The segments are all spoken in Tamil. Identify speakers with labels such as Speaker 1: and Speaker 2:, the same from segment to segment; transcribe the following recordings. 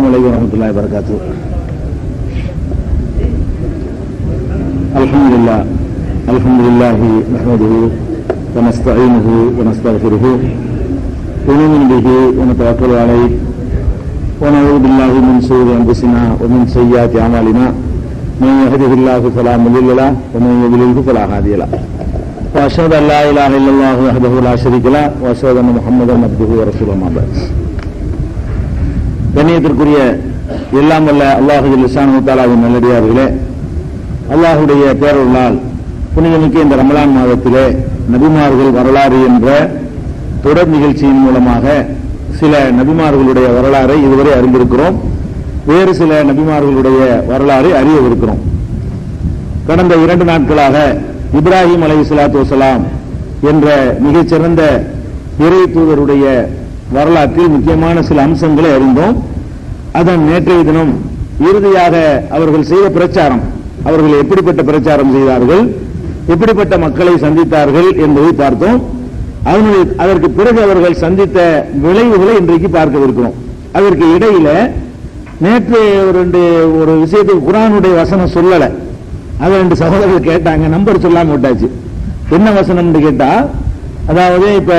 Speaker 1: அலைக்கும் வரஹ்மத்துல்லாஹி வபரகாத்துஹு. அல்ஹம்துலில்லாஹ் அல்ஹம்துலில்லாஹி நஹ்மதுஹு வ நஸ்தஈனுஹு வ நஸ்தக்ஃபிருஹு வ நு'மினு பிஹி வ நதவக்கலு அலைஹி வ நஊது பில்லாஹி மின் ஷுரூரி அன்ஃபுஸினா வ மின் ஸய்யிஆத்தி அமாலினா மன் யஹ்திஹில்லாஹு ஃபலா முضில்ல லஹு வ மன் யுضلل ஃபலா ஹாதிய லஹு. وأشهد أن لا إله إلا الله وحده لا شريك له وأشهد أن محمدا عبده ورسوله أما بعد. கண்ணியத்திற்குரிய எல்லாம் வல்ல அல்லாஹ் ஜல்லஷானஹு தஆலாவின் நல்லடியார்களே, அல்லாஹ்வுடைய பேரருளால் புனிதமிக்க இந்த ரமலான் மாதத்திலே நபிமார்கள் வரலாறு என்ற தொடர் நிகழ்ச்சியின் மூலமாக சில நபிமார்களுடைய வரலாறை இதுவரை அறிந்திருக்கிறோம். வேறு சில நபிமார்களுடைய வரலாறை அறியவிருக்கிறோம். கடந்த 2 நாட்களாக இப்ராஹிம் அலைஹிஸ்ஸலாத்து வஸ்ஸலாம் என்ற மிகச்சிறந்த இறை தூதருடைய வரலாற்றில் முக்கியமான சில அம்சங்களை அறிந்தோம். அதன் நேற்றைய தினம் இறுதியாக அவர்கள் செய்த பிரச்சாரம், அவர்கள் எப்படிப்பட்ட பிரச்சாரம் செய்தார்கள், எப்படிப்பட்ட மக்களை சந்தித்தார்கள் என்பதை பார்த்தோம். அதற்கு பிறகு அவர்கள் சந்தித்த விளைவுகளை இன்றைக்கு பார்க்கவிருக்கிறோம். அதற்கு இடையில நேற்று ஒரு விஷயத்துக்கு குர்ஆனுடைய வசனம் சொல்லல, அதை 2 சகோதரர்கள் கேட்டாங்க, நம்பர் சொல்லாம விட்டாச்சு. என்ன வசனம்னு கேட்டா, அதாவது இப்ப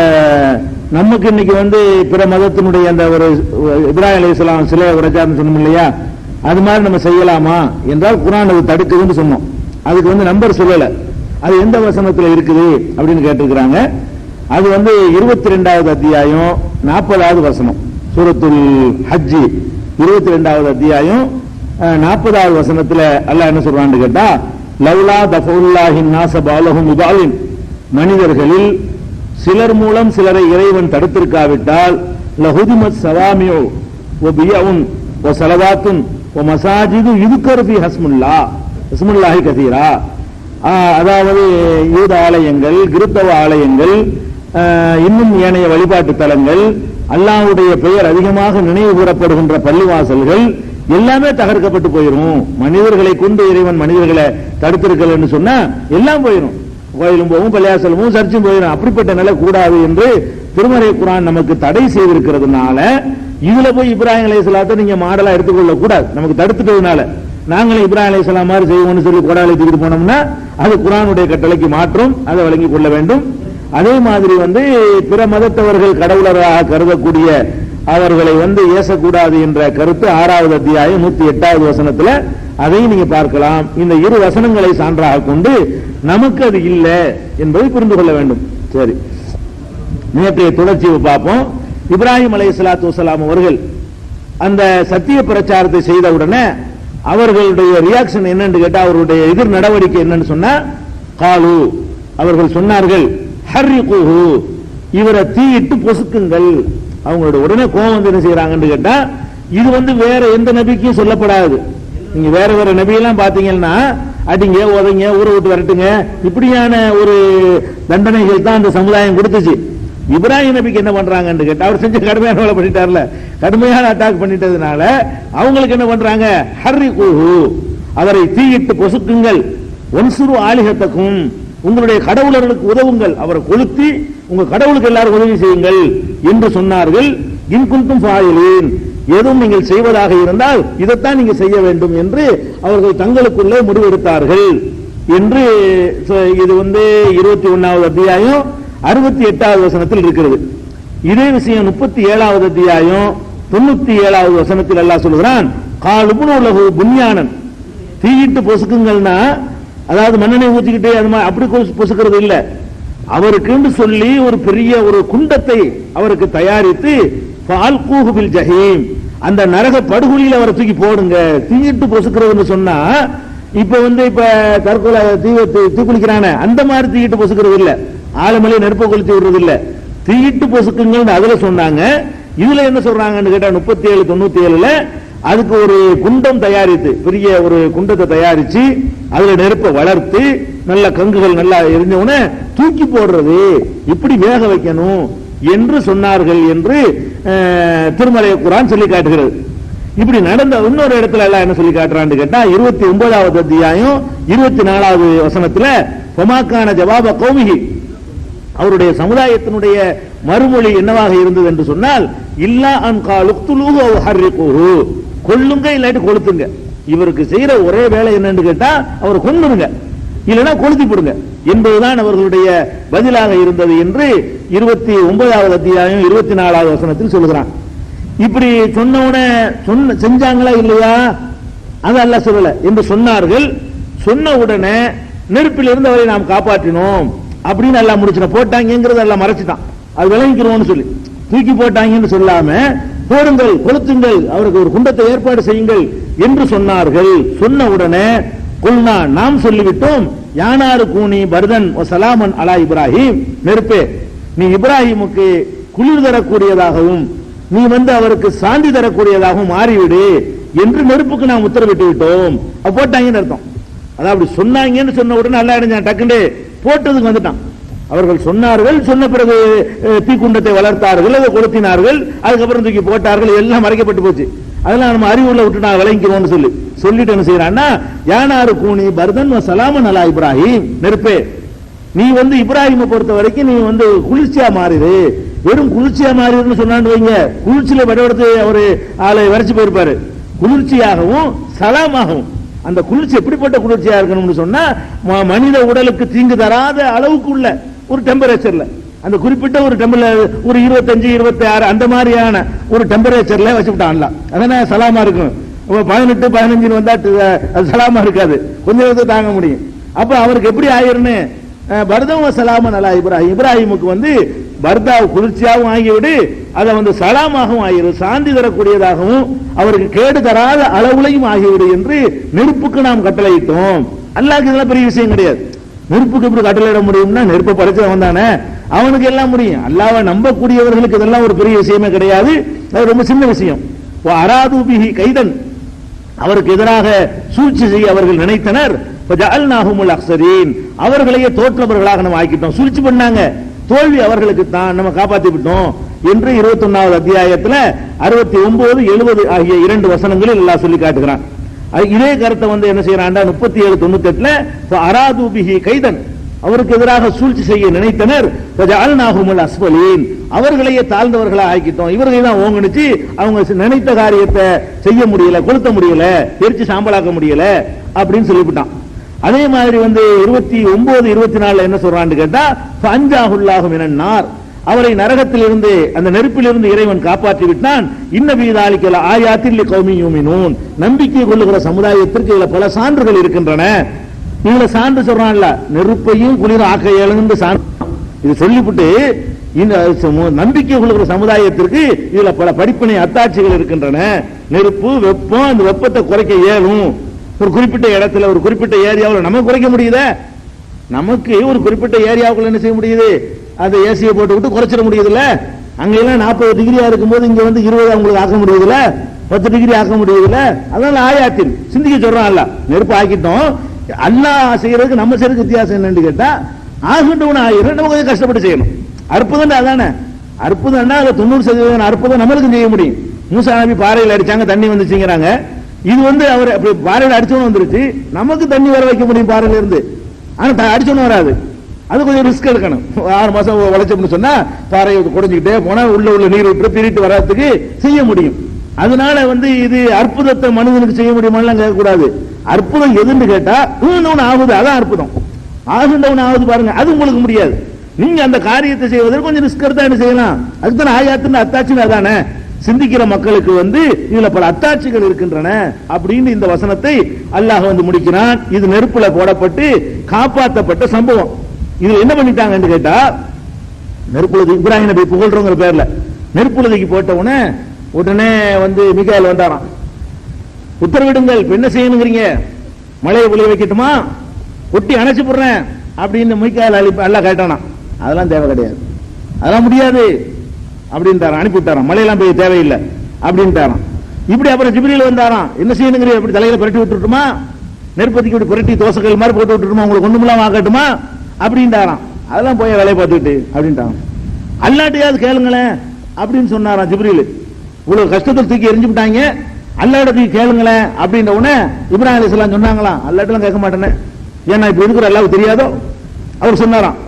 Speaker 1: நமக்கு இன்னைக்கு பிற மதத்தினுடைய அந்த ஒரு இப்ராஹிம் அலைஹிஸ்ஸலாம் சிலை உடைச்சார்னு சொன்னோம் இல்லையா, அது மாதிரி நம்ம செய்யலாமா என்றால் குர்ஆன் அது தடுக்குதுன்னு சொன்னோம். அதுக்கு நம்பர் சொல்லல, அது எந்த வசனத்துல இருக்குது அப்படின்னு கேட்டிருக்கிறாங்க. அது 22வது அத்தியாயம் 40வது வசனம், சூரத்துல் ஹஜ் 22வது அத்தியாயம் 40வது வசனத்துல அல்லாஹ் என்ன சொல்றான்னு கேட்டா, லவ்லா தஃபுல்லாஹி நாஸ பஅலஹும் பிபஅலின், மனிதர்களில் சிலர் மூலம் சிலரை இறைவன் தடுத்திருக்காவிட்டால் லஹுதிமத் ஸவாமிஉ வ பியஉன் வ ஸலவாத்துன் வ மஸாஜிது யுذ்கரு ஃபீ ஹஸ்முல்லாஹி கஸீரா, அதாவது யூத ஆலயங்கள், கிறிஸ்தவ ஆலயங்கள், இன்னும் ஏனைய வழிபாட்டு தலங்கள், அல்லாஹ்வுடைய பெயர் அதிகமாக நினைவு கூறப்படுகின்ற பள்ளிவாசல்கள் எல்லாமே தகர்க்கப்பட்டு போயிடும். மனிதர்களை கொண்டு இறைவன் மனிதர்களை தடுத்திருக்கல என்று சொன்னா எல்லாம் போயிடும். கோயிலும் போகும், பள்ளியாசலும், சர்ச்சும் போயிடும். அப்படிப்பட்ட நிலை கூடாது என்று திருமறை குர்ஆன் நமக்கு தடை செய்திருக்கிறதுனால இதுல போய் இப்ராஹிம் அலைஹிஸ்ஸலாத்தை நீங்க மாடலா எடுத்துக்கொள்ள கூடாது. நமக்கு தடுத்துட்டதுனால நாங்களும் இப்ராஹிம் அலைஹிஸ்ஸலாம் மாதிரி செய்வோம்னு சொல்லி கொடாலை தூக்கிட்டு போனோம்னா அது குர்ஆனுடைய கட்டளைக்கு மாற்றும். அதை வழங்கிக் கொள்ள வேண்டும். அதே மாதிரி பிற மதத்தவர்கள் கடவுளராக கருதக்கூடிய அவர்களை ஏசக்கூடாது என்ற கருத்து 6வது அத்தியாயம் 108வது வசனத்துல அதையும் நீங்க பார்க்கலாம். இந்த 2 வசனங்களை சான்றாக கொண்டு நமக்கு அது இல்லை என்பதை புரிந்து கொள்ள வேண்டும். சரி, நேற்றைய தொடர்ச்சியை பார்ப்போம். இப்ராஹிம் அலைஹிஸ்ஸலாத்து வஸ்ஸலாம் அவர்கள் அந்த சத்திய பிரச்சாரத்தை செய்தவுடனே அவர்களுடைய ரியாக்ஷன் என்னன்னு கேட்டா, அவருடைய எதிர் நடவடிக்கை என்னன்னு சொன்னா, காலு, அவர்கள் சொன்னார்கள், ஹர்ரிகுஹு, இவரை தீயிட்டு பொசுக்குங்கள். அவங்களோட உடனே கோபம் என்ன செய்யறாங்கன்னு கேட்டா, இது வேற எந்த நபிக்கும் சொல்லப்படாது. நீங்க வேற வேற நபியெல்லாம் பாத்தீங்கன்னா அடிங்க, உதைங்க, ஊரை விட்டு வரட்டுங்க, இப்படியான ஒரு தண்டனைகள் தான் அந்த சமுதாயம் கொடுத்துச்சு. இப்ராஹிம் நபிக்கு என்ன பண்றாங்கன்னு கேட்டா, அவர் செஞ்ச கடுமையான வேலை பண்ணிட்டார்ல, கடுமையான அட்டாக் பண்ணிட்டதுனால அவங்களுக்கு என்ன பண்றாங்க, ஹர்ரிகுஹு, அவரை தீயிட்டு பொசுக்குங்கள், ஒன்சுரு ஆலிஹத்தக்கும், உங்களுடைய கடவுளர்களுக்கு உதவுங்கள், அவரை கொளுத்தி உங்க கடவுளுக்கு எல்லாரும் உதவி செய்யுங்கள் என்று சொன்னார்கள். இன் குன்தும் ஃபாயிலீன், எதுவும் நீங்கள் செய்வதாக இருந்தால் இதைத்தான் நீங்க செய்ய வேண்டும் என்று அவர்கள் தங்களுக்குள்ளே முடிவெடுத்தார்கள் என்று இது 21வது அத்தியாயம் 68வது வசனத்தில் இருக்கிறது. இதே விஷயம் 37வது அத்தியாயம் 97வது வசனத்தில் அல்லாஹ் சொல்கிறான், காலுபுனு லஹு புன்யானன், தீயிட்டு பொசுக்குங்கள்னா அதாவது மண்ணெண்ணை ஊற்றிக்கிட்டே அப்படி பொசுக்கிறது இல்ல, அவருக்கு சொல்லி ஒரு பெரிய ஒரு குண்டத்தை அவருக்கு தயாரித்து ஃபால்கூஹு பில் ஜஹீம், அந்த நரக படுகொலியில் அவரை தூக்கி போடுங்க. தீயிட்டு பொசுக்கிறதுன்னு சொன்னா இப்ப இப்ப தற்கொலை தீக்குளிக்கிறான அந்த மாதிரி தீயிட்டு பொசுக்கிறது இல்ல, ஆலமலை நெருப்ப கொளுத்தி விடுறது இல்ல, தீயிட்டு பொசுக்குங்கள் அதுல சொன்னாங்க. இதுல என்ன சொல்றாங்கன்னு கேட்டா 37 97ல அதுக்கு ஒரு குண்டம் தயாரித்து, பெரிய ஒரு குண்டத்தை தயாரிச்சு அதுல நெருப்பை வளர்த்து நல்ல கங்குகள் நல்லா எரிஞ்சவுடனே தூக்கி போடுறது, இப்படி வேக வைக்கணும் என்று சொன்னார்கள் என்று திருமறை குர்ஆன் சொல்லி காட்டுகிறது. இப்படி நடந்த இன்னொரு இடத்துல எல்லாம் என்ன சொல்லி காட்டுறான்னு கேட்டா 29வது அத்தியாயம் 24வது வசனத்துல ஃபமாக்கான ஜவாப கௌமிஹி, அவருடைய சமுதாயத்தினுடைய மறுமொழி என்னவாக இருந்தது என்று சொன்னால், இல்லா அன் காலுக்துலூஹு அவ் ஹர்ரிகுஹு, கொல்லுங்க இல்லாட்டி கொளுத்துங்க. இவருக்கு செய்யற ஒரே வேலை என்னன்னு கேட்டா அவரை கொன்னுருங்க, இல்லைன்னா கொளுத்தி போடுங்க என்பதுதான் அவர்களுடைய பதிலாக இருந்தது என்று 29வது அத்தியாயம் 24வது வசனத்தில் சொல்லுகிறான். இப்படி சொன்னவுடனே செஞ்சாங்களா இல்லையா, அது அல்லாஹ் சொல்லல என்று சொன்னார்கள். சொன்ன உடனே நெருப்பில் இருந்து அவரை நாம் காப்பாற்றினோம் அப்படின்னு எல்லாம் முடிச்சு போட்டாங்கிறது எல்லாம் மறைச்சிட்டான். அது விளங்கிக்கிறோம்னு சொல்லி தூக்கி போட்டாங்கன்னு சொல்லாம போடுங்கள், கொளுத்துங்கள், அவருக்கு ஒரு குண்டத்தை ஏற்பாடு செய்யுங்கள் என்று சொன்னார்கள். சொன்ன உடனே குல்னா நாம் சொல்லிவிட்டோம், யானாரு கூனி பர்தன் சலாமன் அலா இப்ராஹிம், நெருப்பே நீ இப்ராஹிமுக்கு குளிர் தரக்கூடியதாகவும் நீ அவருக்கு சாந்தி தரக்கூடியதாகவும் மாறிவிடு என்று நெருப்புக்கு நாம் உத்தரவிட்டு விட்டோம். போட்டாங்கன்னு அர்த்தம். அதாவது சொன்னாங்கன்னு சொன்ன உடனே நல்லா அடைஞ்சான், டக்குண்டு போட்டதுக்கு வந்துட்டான். அவர்கள் சொன்னார்கள், சொன்ன பிறகு தீக்குண்டத்தை வளர்த்தார்கள், அதை கொளுத்தினார்கள், அதுக்கப்புறம் தூக்கி போட்டார்கள், எல்லாம் மறைக்கப்பட்டு போச்சு. அதெல்லாம் நம்ம அறிவுள்ள விட்டு நான் விளங்கிக்கிறோம்னு சொல்லிட்டு என்ன செய்யறான்னா, யானாரு கூனி பர்தன் சலாமன் அலா இப்ராஹிம், நெருப்பே நீ இப்ராஹிமை பொறுத்த வரைக்கும் நீ குளிர்ச்சியா மாறிடு. வெறும் குளிர்ச்சியா மாறிடுன்னு சொன்னான்னு வைங்க, குளிர்ச்சியில படவெடுத்து அவரு ஆளை வரைச்சு போயிருப்பாரு. குளிர்ச்சியாகவும் சலாமாகவும், அந்த குளிர்ச்சி எப்படிப்பட்ட குளிர்ச்சியா இருக்கணும்னு சொன்னா மனித உடலுக்கு தீங்கு தராத அளவுக்கு உள்ள ஒரு டெம்பரேச்சர்ல, அந்த குறிப்பிட்ட ஒரு ஒரு 25 26 அந்த மாதிரியான ஒரு டெம்பரேச்சர்ல வச்சுட்டான்ல, அதான சலாமா இருக்கும். 18 15 வந்தா அது சலாமா இருக்காது, கொஞ்ச நேரத்தை தாங்க முடியும். அப்ப அவருக்கு எப்படி ஆயிருன்னு பர்தம் சலாமன் அலா இப்ராஹிம், இப்ராஹிமுக்கு பர்தா குளிர்ச்சியாகவும் ஆகிவிடு, அதை சலாமாகவும் ஆகிவிடு, சாந்தி தரக்கூடியதாகவும் அவருக்கு கேடு தராத அளவுலையும் ஆகிவிடு என்று நெருப்புக்கு நாம் கட்டளையிட்டோம். அல்லாஹ்க்கு இதெல்லாம் பெரிய விஷயம் கிடையாது. நெருப்புக்கு எப்படி கட்டளையிட முடியும்னா, நெருப்பை படைச்சவன் தானே, அவனுக்கு எல்லாம் முடியும். அல்லாஹ்வை நம்பக்கூடியவர்களுக்கு இதெல்லாம் ஒரு பெரிய விஷயமே கிடையாது, அது ரொம்ப சின்ன விஷயம். அராதுபிஹி கைதன், அவருக்கு எதிராக சூழ்ச்சி செய்ய அவர்கள் நினைத்தனர். அவர்களையே தோற்றவர்களாக நம்ம ஆக்கிட்டோம். சூழ்ச்சி பண்ணாங்க, தோல்வி அவர்களுக்கு தான், நம்ம காப்பாற்றி விட்டோம் என்று 21வது அத்தியாயத்தில் 69 70 ஆகிய 2 வசனங்களில் எல்லாம் சொல்லி காட்டுகிறான். இதே கருத்தை என்ன செய்யறான் 37 98 அராதுபிஹி கைதன், அவருக்கு எதிராக சூழ்ச்சி செய்ய நினைத்தனர். அஸ்வலீன், அவர்களையே தாழ்ந்தவர்களா ஆக்கிட்டோம். இவர்களை தான் ஓங்கணிச்சு அவங்க நினைத்த காரியத்தை செய்ய முடியல, கொளுத்த முடியல, எரிச்சு சாம்பலாக்க முடியல அப்படின்னு சொல்லிவிட்டான். அதே மாதிரி 29 24 என்ன சொல்றான்னு கேட்டா, ஃபஅன்ஜாஹுல்லாஹு மினன்னார், அவரை நரகத்தில் இருந்து அந்த நெருப்பில் இருந்து இறைவன் காப்பாற்றி விட்டான். இன்னபீதாலிக்கல ஆயாத்தில் லிகௌமி யூமினூன், நம்பிக்கை கொள்ளுகிற சமுதாயத்திற்கு இதுல பல சான்றுகள் இருக்கின்றன. இதுல சான்று சொல்றான்ல, நெருப்பையும் குளிர் ஆக்க இயலுன்னு சான்று இது சொல்லிவிட்டு, இந்த நம்பிக்கை கொள்ளுகிற சமுதாயத்திற்கு இதுல பல படிப்பினை அத்தாட்சிகள் இருக்கின்றன. நெருப்பு வெப்பம், அந்த வெப்பத்தை குறைக்க இயலும். ஒரு குறிப்பிட்ட இடத்துல ஒரு குறிப்பிட்ட ஏரியாவில் நம்ம குறைக்க முடியுதா? நமக்கு ஒரு குறிப்பிட்ட ஏரியாவுக்குள்ள என்ன செய்ய முடியுது, அந்த ஏசியை போட்டு விட்டு குறைச்சிட முடியுதுல்ல. அங்கெல்லாம் 40 டிகிரியா இருக்கும்போது இங்க 20 உங்களுக்கு ஆக்க முடியுதுல, 10 டிகிரி ஆக்க முடியுதுல. அதனால ஆயாத்தில் சிந்திக்க சொல்றான். அல்ல நெருப்பு ஆக்கிட்டோம், அல்லாஹ் செய்யறதுக்கு நம்ம செய்யறதுக்கு வித்தியாசம் என்னன்னு கேட்டா, ஆகின்றவன ஆயிரம் நம்ம கொஞ்சம் கஷ்டப்பட்டு செய்யணும். அற்புதம் அதானே, அற்புதம்னா அது 90% அற்புதம் நம்மளுக்கு செய்ய முடியும். மூசா நபி பாறையில் அடிச்சாங்க, தண்ணி வந்துச்சுங்கிறாங்க. இது அவர் அப்படி பாறையில் அடிச்சவனும் வந்துருச்சு, நமக்கு தண்ணி வர வைக்க முடியும் பாறையில இருந்து, ஆனா அடிச்சவனும் வராது. அது கொஞ்சம் ரிஸ்க் எடுக்கணும். 6 மாசம் உழைச்சோம்னு சொன்னா பாறையை குறைஞ்சிக்கிட்டே போனா உள்ள நீர் விட்டு திருட்டு வர்றதுக்கு செய்ய முடியும். அதனால இது அற்புதத்தை மனிதனுக்கு செய்ய முடியுமான்னு கேட்கக்கூடாது. அற்புதம் எதுன்னு கேட்டா ஆகுது, அதான் அற்புதம். ஆகுண்டவன் ஆகுது பாருங்க, அது உங்களுக்கு முடியாது. நீங்க அந்த காரியத்தை செய்வதற்கு கொஞ்சம் ரிஸ்க் எடுத்தா என்ன செய்யலாம். அதுதான் ஆயாத்துன்னு அத்தாட்சி. அதானே சிந்திக்கிற மக்களுக்கு இதுல பல அத்தாட்சிகள் இருக்கின்றன அப்படின்னு இந்த வசனத்தை அல்லாஹ் முடிக்கிறான். இது நெருப்புல போடப்பட்டு காப்பாற்றப்பட்ட சம்பவம். இதுல என்ன பண்ணிட்டாங்கன்னு கேட்டா, நெருப்புலதி இப்ராஹிம் நபி புகழ்றோங்கிற பேர்ல நெருப்புலதிக்கு போட்ட உடனே மிகாயில் வந்தாராம். உத்தரவிடுங்கள், என்ன செய்யணுங்கிறீங்க, மழையை பொழிய வைக்கட்டுமா, ஒட்டி அணைச்சு போடுறேன் அப்படின்னு மிகாயில் அல்லாஹ் கேட்டானா. அதெல்லாம் தேவை கிடையாது, அதெல்லாம் முடியாது அப்படின்ட்டாராம். அனுப்பிவிட்டாராம், மழையெல்லாம் பெய்ய தேவையில்லை அப்படின்ட்டாராம். இப்படி அப்புறம் ஜிப்ரீல் வந்தாராம். என்ன செய்யணுங்கிற, எப்படி தலையில புரட்டி விட்டுட்டுமா, நெருப்பதிக்கு இப்படி புரட்டி தோசைகள் மாதிரி போட்டு விட்டுருமா, உங்களுக்கு ஒண்ணுமெல்லாம் ஆக்கட்டுமா அப்படின்ட்டாராம். அதெல்லாம் போய் வேலையை பார்த்துக்கிட்டு அப்படின்ட்டாங்க. அல்லாட்டையாவது கேளுங்களேன் அப்படின்னு சொன்னாராம் ஜிப்ரீல். இவ்வளவு கஷ்டத்தை தூக்கி எரிஞ்சு விட்டாங்க, அல்லாட்ட தூக்கி கேளுங்களேன் அப்படின்ற உடனே இப்ராஹிம் அலைஹிஸ்ஸலாம் சொன்னாங்களாம், அல்லாட்டெல்லாம் கேட்க மாட்டேன்னு, ஏன்னா இப்ப இருக்கிற அல்லாஹ்வுக்கு தெரியாதோ அவர் சொன்னாராம்.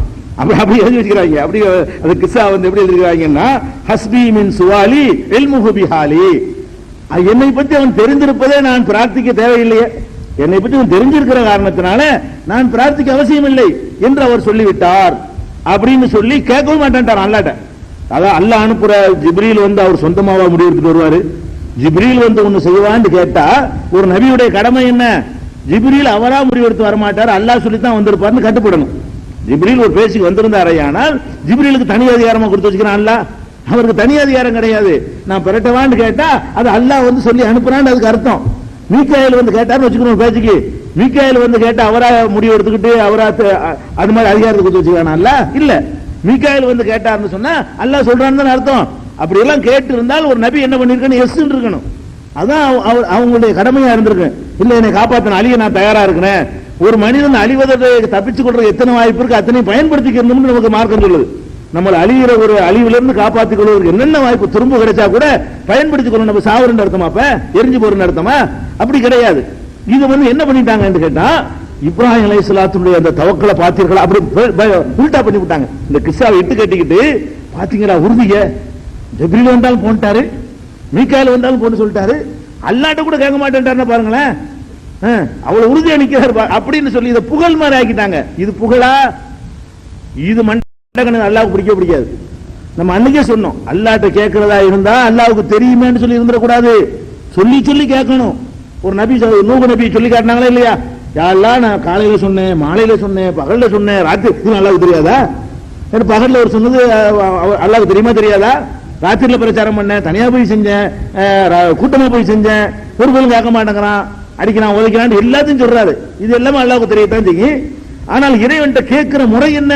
Speaker 1: அப்படி எழுதி வச்சுக்கிறாங்க. அப்படி அது கிஸ்ஸா எப்படி எழுதிருக்காங்கன்னா, ஹஸ்பி மின் சுவாலி இல்முஹு பிஹாலி, என்னை பற்றி அவன் தெரிந்திருப்பதே நான் பிரார்த்திக்க தேவையில்லையே, என்னை பற்றி அவன் தெரிஞ்சிருக்கிற காரணத்தினால நான் பிரார்த்திக்க அவசியம் இல்லை என்று அவர் சொல்லிவிட்டார் அப்படின்னு சொல்லி கேட்கவும் மாட்டேன்ட்டார் அல்லாட்ட. அதான் அல்லாஹ் அனுப்புற ஜிப்ரீல் வந்து அவர் சொந்தமாவா முடிவெடுத்துட்டு வருவாரு? ஜிப்ரீல் வந்து ஒன்னு செய்வான்னு கேட்டா ஒரு நபியுடைய கடமை என்ன? ஜிப்ரீல் அவரா முடிவெடுத்து வரமாட்டார், அல்லாஹ் சொல்லித்தான் வந்திருப்பாருன்னு கட்டுப்படணும். ஜிப்ரீல் ஒரு பேச்சுக்கு வந்திருந்தாரையானால் ஜிப்ரீலுக்கு தனி அதிகாரமா கொடுத்து வச்சுக்கிறான் அல்லாஹ். அவருக்கு தனி அதிகாரம் கிடையாது. நான் பெறட்டவான்னு கேட்டா அது அல்லாஹ் வந்து சொல்லி அனுப்புறான்னு அதுக்கு அர்த்தம். மீகாயில் வந்து கேட்டார்னு வச்சுக்கணும் பேச்சுக்கு, மீகாயில் வந்து கேட்டா அவரா முடிவு எடுத்துக்கிட்டு அவரா அது மாதிரி அதிகாரத்தை கொடுத்து வச்சுக்கிறான் அல்லாஹ் இல்ல. மீகாயில் வந்து கேட்டார்னு சொன்னா அல்லாஹ் சொல்றான்னு அர்த்தம். அப்படி எல்லாம் கேட்டு இருந்தால் ஒரு நபி என்ன பண்ணிருக்கணும்? எஸ் இருக்கணும். அதான் அவங்களுடைய கடமையா இருந்திருக்கு. இல்ல என்னை காப்பாத்தின அழிய நான் தயாரா இருக்கிறேன். ஒரு மனிதன் அழிவதை தப்பிச்சு கொள்ற எத்தனை வாய்ப்பு இருக்கு அத்தனை பயன்படுத்திக்கணும்னு நமக்கு மார்க்கம் சொல்லுது. நம்மளை அழிகிற ஒரு அழிவிலிருந்து காப்பாற்றிக் கொள்வதற்கு என்னென்ன வாய்ப்பு திரும்ப கிடைச்சா கூட பயன்படுத்திக் கொள்ளணும். நம்ம சாவுன்னு அர்த்தமா? அப்ப எரிஞ்சு போறன்னு அர்த்தமா? அப்படி கிடையாது. இது வந்து என்ன பண்ணிட்டாங்கன்னு கேட்டா இப்ராஹிம் அலைஹிஸ்ஸலாத்துடைய அந்த தவக்கலை பார்த்தீர்களா அப்படி உல்டா பண்ணி விட்டாங்க. இந்த கிஸ்ஸாவை இட்டு கட்டிக்கிட்டு பாத்தீங்களா உறுதிய ஜிப்ரீல் வந்தாலும் போன்ட்டாரு, மீகாயில் வந்தாலும் போன்னு சொல்லிட்டாரு, அல்லாட்ட கூட கேட்க மாட்டேன்ட்டாருன்னு பாருங்களேன். அவ்வளவு உறுதியா நிக்கிறார் அப்படின்னு சொல்லி இதை புகழ் மாதிரி ஆக்கிட்டாங்க. இது புகழா? இது மண்டகனுக்கு அல்லாவுக்கு பிடிக்காது. நம்ம அன்னைக்கே சொன்னோம், அல்லாட்ட கேட்கிறதா இருந்தா அல்லாவுக்கு தெரியுமேன்னு சொல்லி இருந்துடக்கூடாது, சொல்லி சொல்லி கேட்கணும். ஒரு நபி நூஹ் நபி சொல்லி காட்டினாங்களா இல்லையா? யாரெல்லாம் நான் காலையில சொன்னேன், மாலையில சொன்னேன், பகல்ல சொன்னேன், ராத்திரி அல்லாவுக்கு தெரியாதா? பகல்ல ஒரு சொன்னது அல்லாவுக்கு தெரியுமா தெரியாதா? ராத்திரில பிரச்சாரம் பண்ண, தனியா போய் செஞ்சேன், கூட்டமா போய் செஞ்சேன், ஒரு பேரும் கேட்க மாட்டேங்கிறான், அடிக்கிறான் உதைக்கிறான் எல்லாத்தையும் சொல்றாரு. இது எல்லாமே அல்லாவுக்கு தெரியத்தான் செய்யும். ஆனால் இறைவன்ட்ட கேட்கிற முறை என்ன?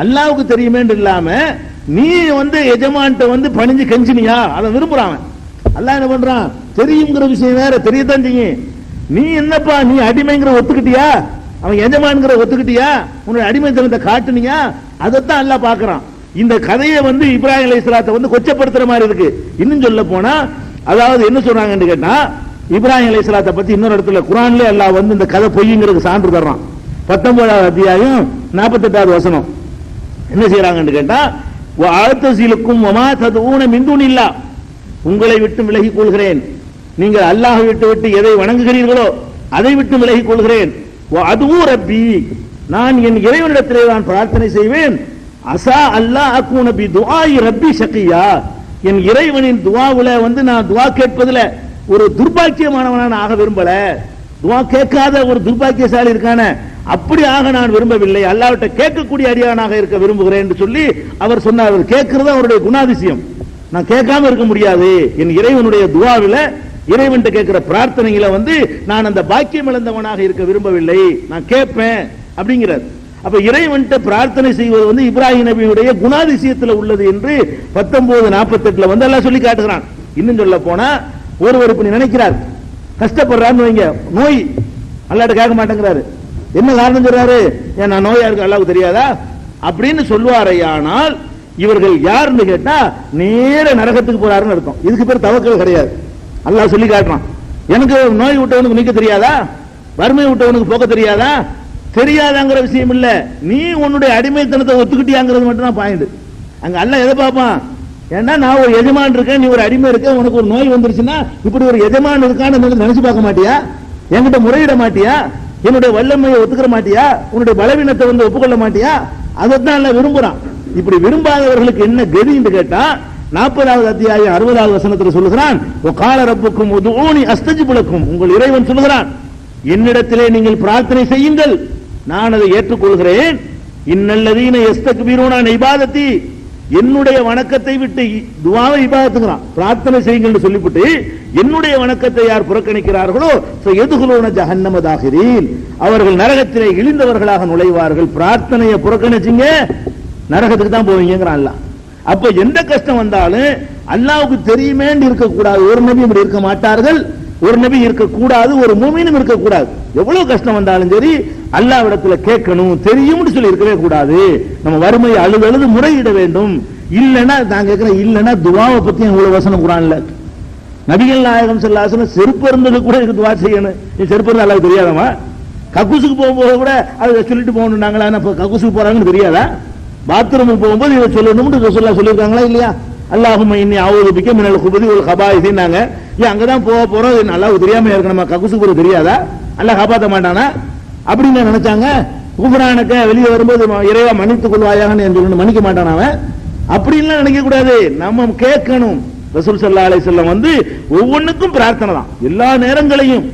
Speaker 1: அல்லாவுக்கு தெரியுமே இல்லாம நீ வந்து எஜமான்ட்ட வந்து பணிஞ்சு கெஞ்சினியா அதை விரும்புறான். அல்லாஹ் என்ன பண்றான்? தெரியுங்கிற விஷயம் வேற, தெரியத்தான் செய்யும். நீ என்னப்பா நீ அடிமைங்கிற ஒத்துக்கிட்டியா? அவன் எஜமான்கிற ஒத்துக்கிட்டியா? உன்னுடைய அடிமைத்தனத்தை காட்டுனியா? அதைத்தான் அல்லாஹ் பாக்குறான். இந்த கதையை வந்து இப்ராஹிம் அலைஹிஸ்ஸலாத்தை வந்து கொச்சப்படுத்துற மாதிரி இருக்கு. இன்னும் சொல்ல போனா அதாவது என்ன சொல்றாங்கன்னு கேட்டா இப்ராஹிம் அலைஹிஸ்ஸலாத்தை பத்தி இன்னொரு இடத்துல குர்ஆன்ல அல்லாஹ் வந்து இந்த கதை பொய்ங்கிறதுக்கு சான்று தர்றான். 19வது அத்தியாயம் 48வது வசனம் என்ன செய்யறாங்கன்னு கேட்டா வஅதஸிலுக்கும் வமா ததுஊன மின் துனில்லாஹ், உங்களை விட்டு விலகிக் கொள்கிறேன், நீங்கள் அல்லாஹ்வை விட்டு எதை வணங்குகிறீர்களோ அதை விட்டு விலகிக் கொள்கிறேன். வஅது ரப்பி, நான் என் இறைவனிடத்திலே நான் பிரார்த்தனை செய்வேன். அசா அல்லாஹ் அகூன பி துஆஇ ரப்பி ஷகியா, என் இறைவனின் துஆவுல வந்து நான் துஆ கேட்பதுல ஒரு துர்பாக்கியமானவனான ஆக விரும்பல. துஆ கேட்காத ஒரு துர்பாக்கியசாலி இருக்கானே அப்படி ஆக நான் விரும்பவில்லை, அல்லாஹ்விட்ட கேட்கக்கூடிய அடியானாக இருக்க விரும்புகிறேன் என்று சொல்லி அவர் சொன்னார். கேட்கிறது அவருடைய குணாதிசயம். நான் கேட்காம இருக்க முடியாது, என் இறைவனுடைய துஆவில இறைவன்ட்ட கேட்கிற பிரார்த்தனையில வந்து நான் அந்த பாக்கியம் இழந்தவனாக இருக்க விரும்பவில்லை, நான் கேட்பேன் அப்படிங்கிறார். அப்ப இறைவன்ட்ட பிரார்த்தனை செய்வது வந்து இப்ராஹிம் நபியுடைய குணாதிசயத்தில் உள்ளது என்று 19:48 வந்து அல்லாஹ் சொல்லி காட்டுகிறான். இன்னும் சொல்ல போனா ஒருவர் இப்ப நினைக்கிறார், கஷ்டப்படுறாருன்னு வைங்க, நோய் அல்லாஹ்ட்ட கேட்க மாட்டேங்கிறாரு, என்ன காரணம் சொல்றாரு? ஏன் நான் நோயா இருக்கு அல்லாஹ்வுக்கு தெரியாதா அப்படின்னு சொல்லுவாரையானால் இவர்கள் யாருன்னு கேட்டா நேர நரகத்துக்கு போறாருன்னு அர்த்தம். இதுக்கு பேர் தவக்கல் கிடையாது. அல்லாஹ் சொல்லி காட்டுறான், எனக்கு நோய் விட்டவனுக்கு நீக்க தெரியாதா, வறுமை விட்டவனுக்கு போக தெரியாதா? தெரியாதாங்கிற விஷயம் இல்ல, நீ உன்னுடைய அடிமைத்தனத்தை ஒத்துக்கிட்டியாங்கிறது மட்டும் தான் பாயிண்ட். அங்க அல்லாஹ் எதை பார்ப்பான்? ஏன்னா நான் ஒரு எஜமான் இருக்கேன், நீ ஒரு அடிமை இருக்க, உனக்கு ஒரு நோய் வந்துருச்சுன்னா இப்படி ஒரு எஜமான் இருக்கான்னு நினைச்சு பார்க்க மாட்டியா? என்கிட்ட முறையிட மாட்டியா? என்னுடைய வல்லமையை ஒத்துக்கிற மாட்டியா? உன்னுடைய பலவீனத்தை வந்து ஒப்புக்கொள்ள மாட்டியா? அதைத்தான் எல்லாம் விரும்புறான். இப்படி விரும்பாதவர்களுக்கு என்ன கதி என்று கேட்டா 40வது அத்தியாயம் 60வது வசனத்தில் சொல்லுகிறான், வகால ரப்புக்கும் உதுஊனி அஸ்தஜிப் லக்கும், உங்கள் இறைவன் சொல்லுகிறான், என்னிடத்திலே நீங்கள் பிரார்த்தனை செய்யுங்கள், நான் அதை ஏற்றுக்கொள்கிறேன். இன்னல்லதீன யஸ்தக்பிரூன அன் இபாதத்தி, என்னுடைய வணக்கத்தை விட்டு துஆவை இபாதத்துங்கறான், பிரார்த்தனை செய்யுங்கள் சொல்லிவிட்டு என்னுடைய வணக்கத்தை யார் புறக்கணிக்கிறார்களோ யதுகுலூன ஜஹன்னம தாகிரீன், அவர்கள் நரகத்திலே இழிந்தவர்களாக நுழைவார்கள். பிரார்த்தனையை புறக்கணிச்சீங்க நரகத்துக்கு தான் போவீங்கங்கறான் அல்லாஹ். அப்ப எந்த கஷ்டம் வந்தாலும் அல்லாஹ்வுக்கு தெரியுமேன்னு இருக்க கூடாது. ஒரு நபி இப்படி இருக்க மாட்டார்கள், ஒரு நபி இருக்க கூடாது, ஒரு மூமினும் இருக்க கூடாது. எவ்வளவு கஷ்டம் வந்தாலும் சரி அல்லாஹ்விடத்துல கேட்கணும், தெரியும்னு சொல்லி இருக்கவே கூடாது. நம்ம வறுமையை அழுது முறையிட வேண்டும். இல்லன்னா நான் கேட்கிறேன், இல்லன்னா துஆவை பத்தி இவ்வளவு வசனம் குர்ஆன்ல. நபிகள் நாயகம் ஸல்லல்லாஹு அலைஹி வஸல்லம் செருப்பு இருந்தது கூட இதுக்கு துஆ செய்யணும். நீ செருப்பு இருந்தா அல்லாஹ்வுக்கு தெரியாதமா? கக்கூசுக்கு போகும்போது கூட அதை சொல்லிட்டு போகணும்னாங்களா? கக்கூசுக்கு போறாங்கன்னு தெரியாதா? பாத்ரூமுக்கு போகும்போது இதை சொல்லணும்னு ரசூலுல்லாஹ் சொல்லியிருக்காங்களா இல்லையா? அல்லாஹும்ம இன்னி அஊது பிக்க மினல் குபுதி வல் கபாயிஸ்னாங்க. ஏன் அங்கதான் போக போறோம், அல்லாஹ்வுக்கு தெரியாம இருக்கணுமா? ககுசுக்கு தெரியாதா? அல்லாஹ் காப்பாற்ற மாட்டானா அப்படின்னு நினைச்சாங்க. குஃப்ரானுக்கு வெளியே வரும்போது இறைவா மன்னித்துக் கொள்வாயான்னு சொல்லணும், மன்னிக்க மாட்டான் அவன். அப்படின்லாம் நினைக்க கூடாது, நம்ம கேட்கணும். ரசூல் ஸல்லல்லாஹு அலைஹி வஸல்லம் வந்து ஒவ்வொன்றுக்கும் பிரார்த்தனை தான் எல்லா நேரங்களையும்.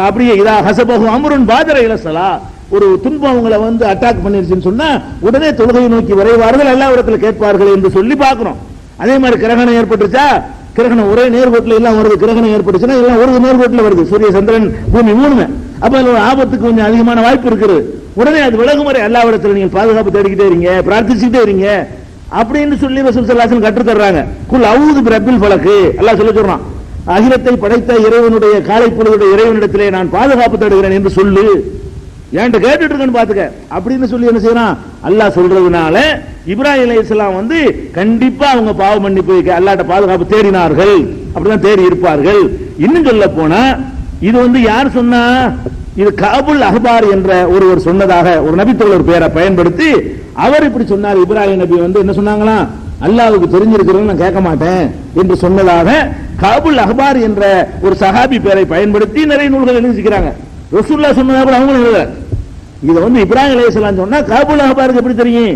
Speaker 1: அப்படியே இதா ஹஸபஹு அம்ருன் பாதர இல ஸலா, ஒரு துன்பம் அவங்களை வந்து அட்டாக் பண்ணிருச்சுன்னு சொன்னா உடனே தொழுகையை நோக்கி விரைவார்கள், எல்லா இடத்துல கேட்பார்கள் என்று சொல்லி பார்க்கிறோம். அதே மாதிரி கிரகணம் ஏற்பட்டுச்சா, கிரகணம் ஒரே நேர்கோட்டில் எல்லாம் வருது. கிரகணம் ஏற்பட்டுச்சுன்னா எல்லாம் ஒரு நேர்கோட்டில் வருது, சூரிய சந்திரன் பூமி மூணுமே. அப்ப ஆபத்துக்கு கொஞ்சம் அதிகமான வாய்ப்பு இருக்குது. உடனே அது விலகும் வரை எல்லா இடத்துல நீங்க பாதுகாப்பு தேடிக்கிட்டே இருங்க, பிரார்த்திச்சுக்கிட்டே இருங்க அப்படின்னு சொல்லி ரசூல் ஸல்லல்லாஹு அலைஹி வஸல்லம் கற்றுத் தர்றாங்க. குல் அஊது பிரப்பில் ஃபலக், அல்லாஹ் சொல்ல சொல்றான், அகிலத்தை படைத்த இறைவனுடைய காலை பொழுதுடைய இறைவனிடத்திலே நான் பாதுகாப்பு தேடுகிறேன் என்று சொல்லு. ஏன்ட்டு கேட்டுட்டு இருக்கேன்னு பாத்துக்க அப்படின்னு சொல்லி என்ன செய்யறான் அல்லாஹ் சொல்றதுனால இப்ராஹிம் அலைஹிஸ்ஸலாம் வந்து கண்டிப்பா அவங்க பாவ மன்னிப்பு அல்லாஹ்ட்ட பாதுகாப்பு தேடினார்கள், அப்படிதான் தேடி இருப்பார்கள். இன்னும் சொல்ல போனா இது வந்து யார் சொன்னா, இது காபுல் அஹ்பார் என்ற ஒருவர் சொன்னதாக ஒரு நபித்தோழர் பெயரை பயன்படுத்தி அவர் இப்படி சொன்னார். இப்ராஹிம் நபி வந்து என்ன சொன்னாங்களா, அல்லாஹ்வுக்கு தெரிஞ்சிருக்கிறேன்னு நான் கேட்க மாட்டேன் என்று சொன்னதாக காபுல் அஹ்பார் என்ற ஒரு சஹாபி பெயரை பயன்படுத்தி நிறைய நூல்கள் எழுதிக்கிறாங்க. ரசூலுல்லாஹ் சொன்னதா கூட அவங்க எழுதல. இதை வந்து இப்ராஹிம் அலைஹிஸ்ஸலாம் சொன்னா காபுல் அஹ்பாருக்கு எப்படி தெரியும்?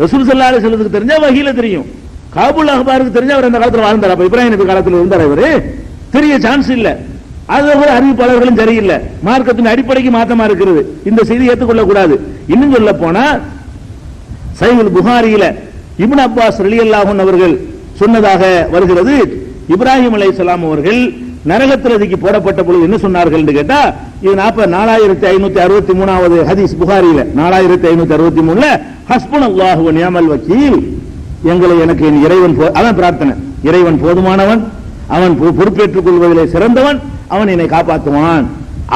Speaker 1: ரசூல் ஸல்லல்லாஹு அலைஹி வஸல்லத்துக்கு தெரிஞ்சா வஹீல தெரியும். காபுல் அஹ்பாருக்கு தெரிஞ்சா அவர் அந்த காலத்துல வாழ்ந்தார். அப்ப இப்ராஹிம் நபி காலத்துல இருந்தார், அவரு தெரிய சான்ஸ் இல்ல. அது அறிவிப்பாளர்களும் சரியில்லை, மார்க்கத்தின் அடிப்படைக்கு மாத்தமா இருக்கிறது. இந்த செய்தி ஏற்றுக்கொள்ள கூடாது. இன்னும் சொல்ல போனா சஹீஹுல் புகாரியில இப்னு அப்பாஸ் ரலியல்லாஹு அன்ஹு அவர்கள் சொன்னதாக வருகிறது. இப்ராஹிம் அலைஹிஸ்ஸலாம் அவர்கள் நரகத்திற்கு போடப்பட்ட பொழுது என்ன சொன்னார்கள் என்று கேட்டா, இது 4563வது ஹதீஸ் புகாரியில 4563ல ஹஸ்புனல்லாஹு வ நிஅமல் வக்கீல், எனக்கு என் இறைவன் அவன் பிரார்த்தனை, இறைவன் போதுமானவன், அவன் பொறுப்பேற்றுக் கொள்வதிலே சிறந்தவன், அவன் என்னை காப்பாற்றுவான்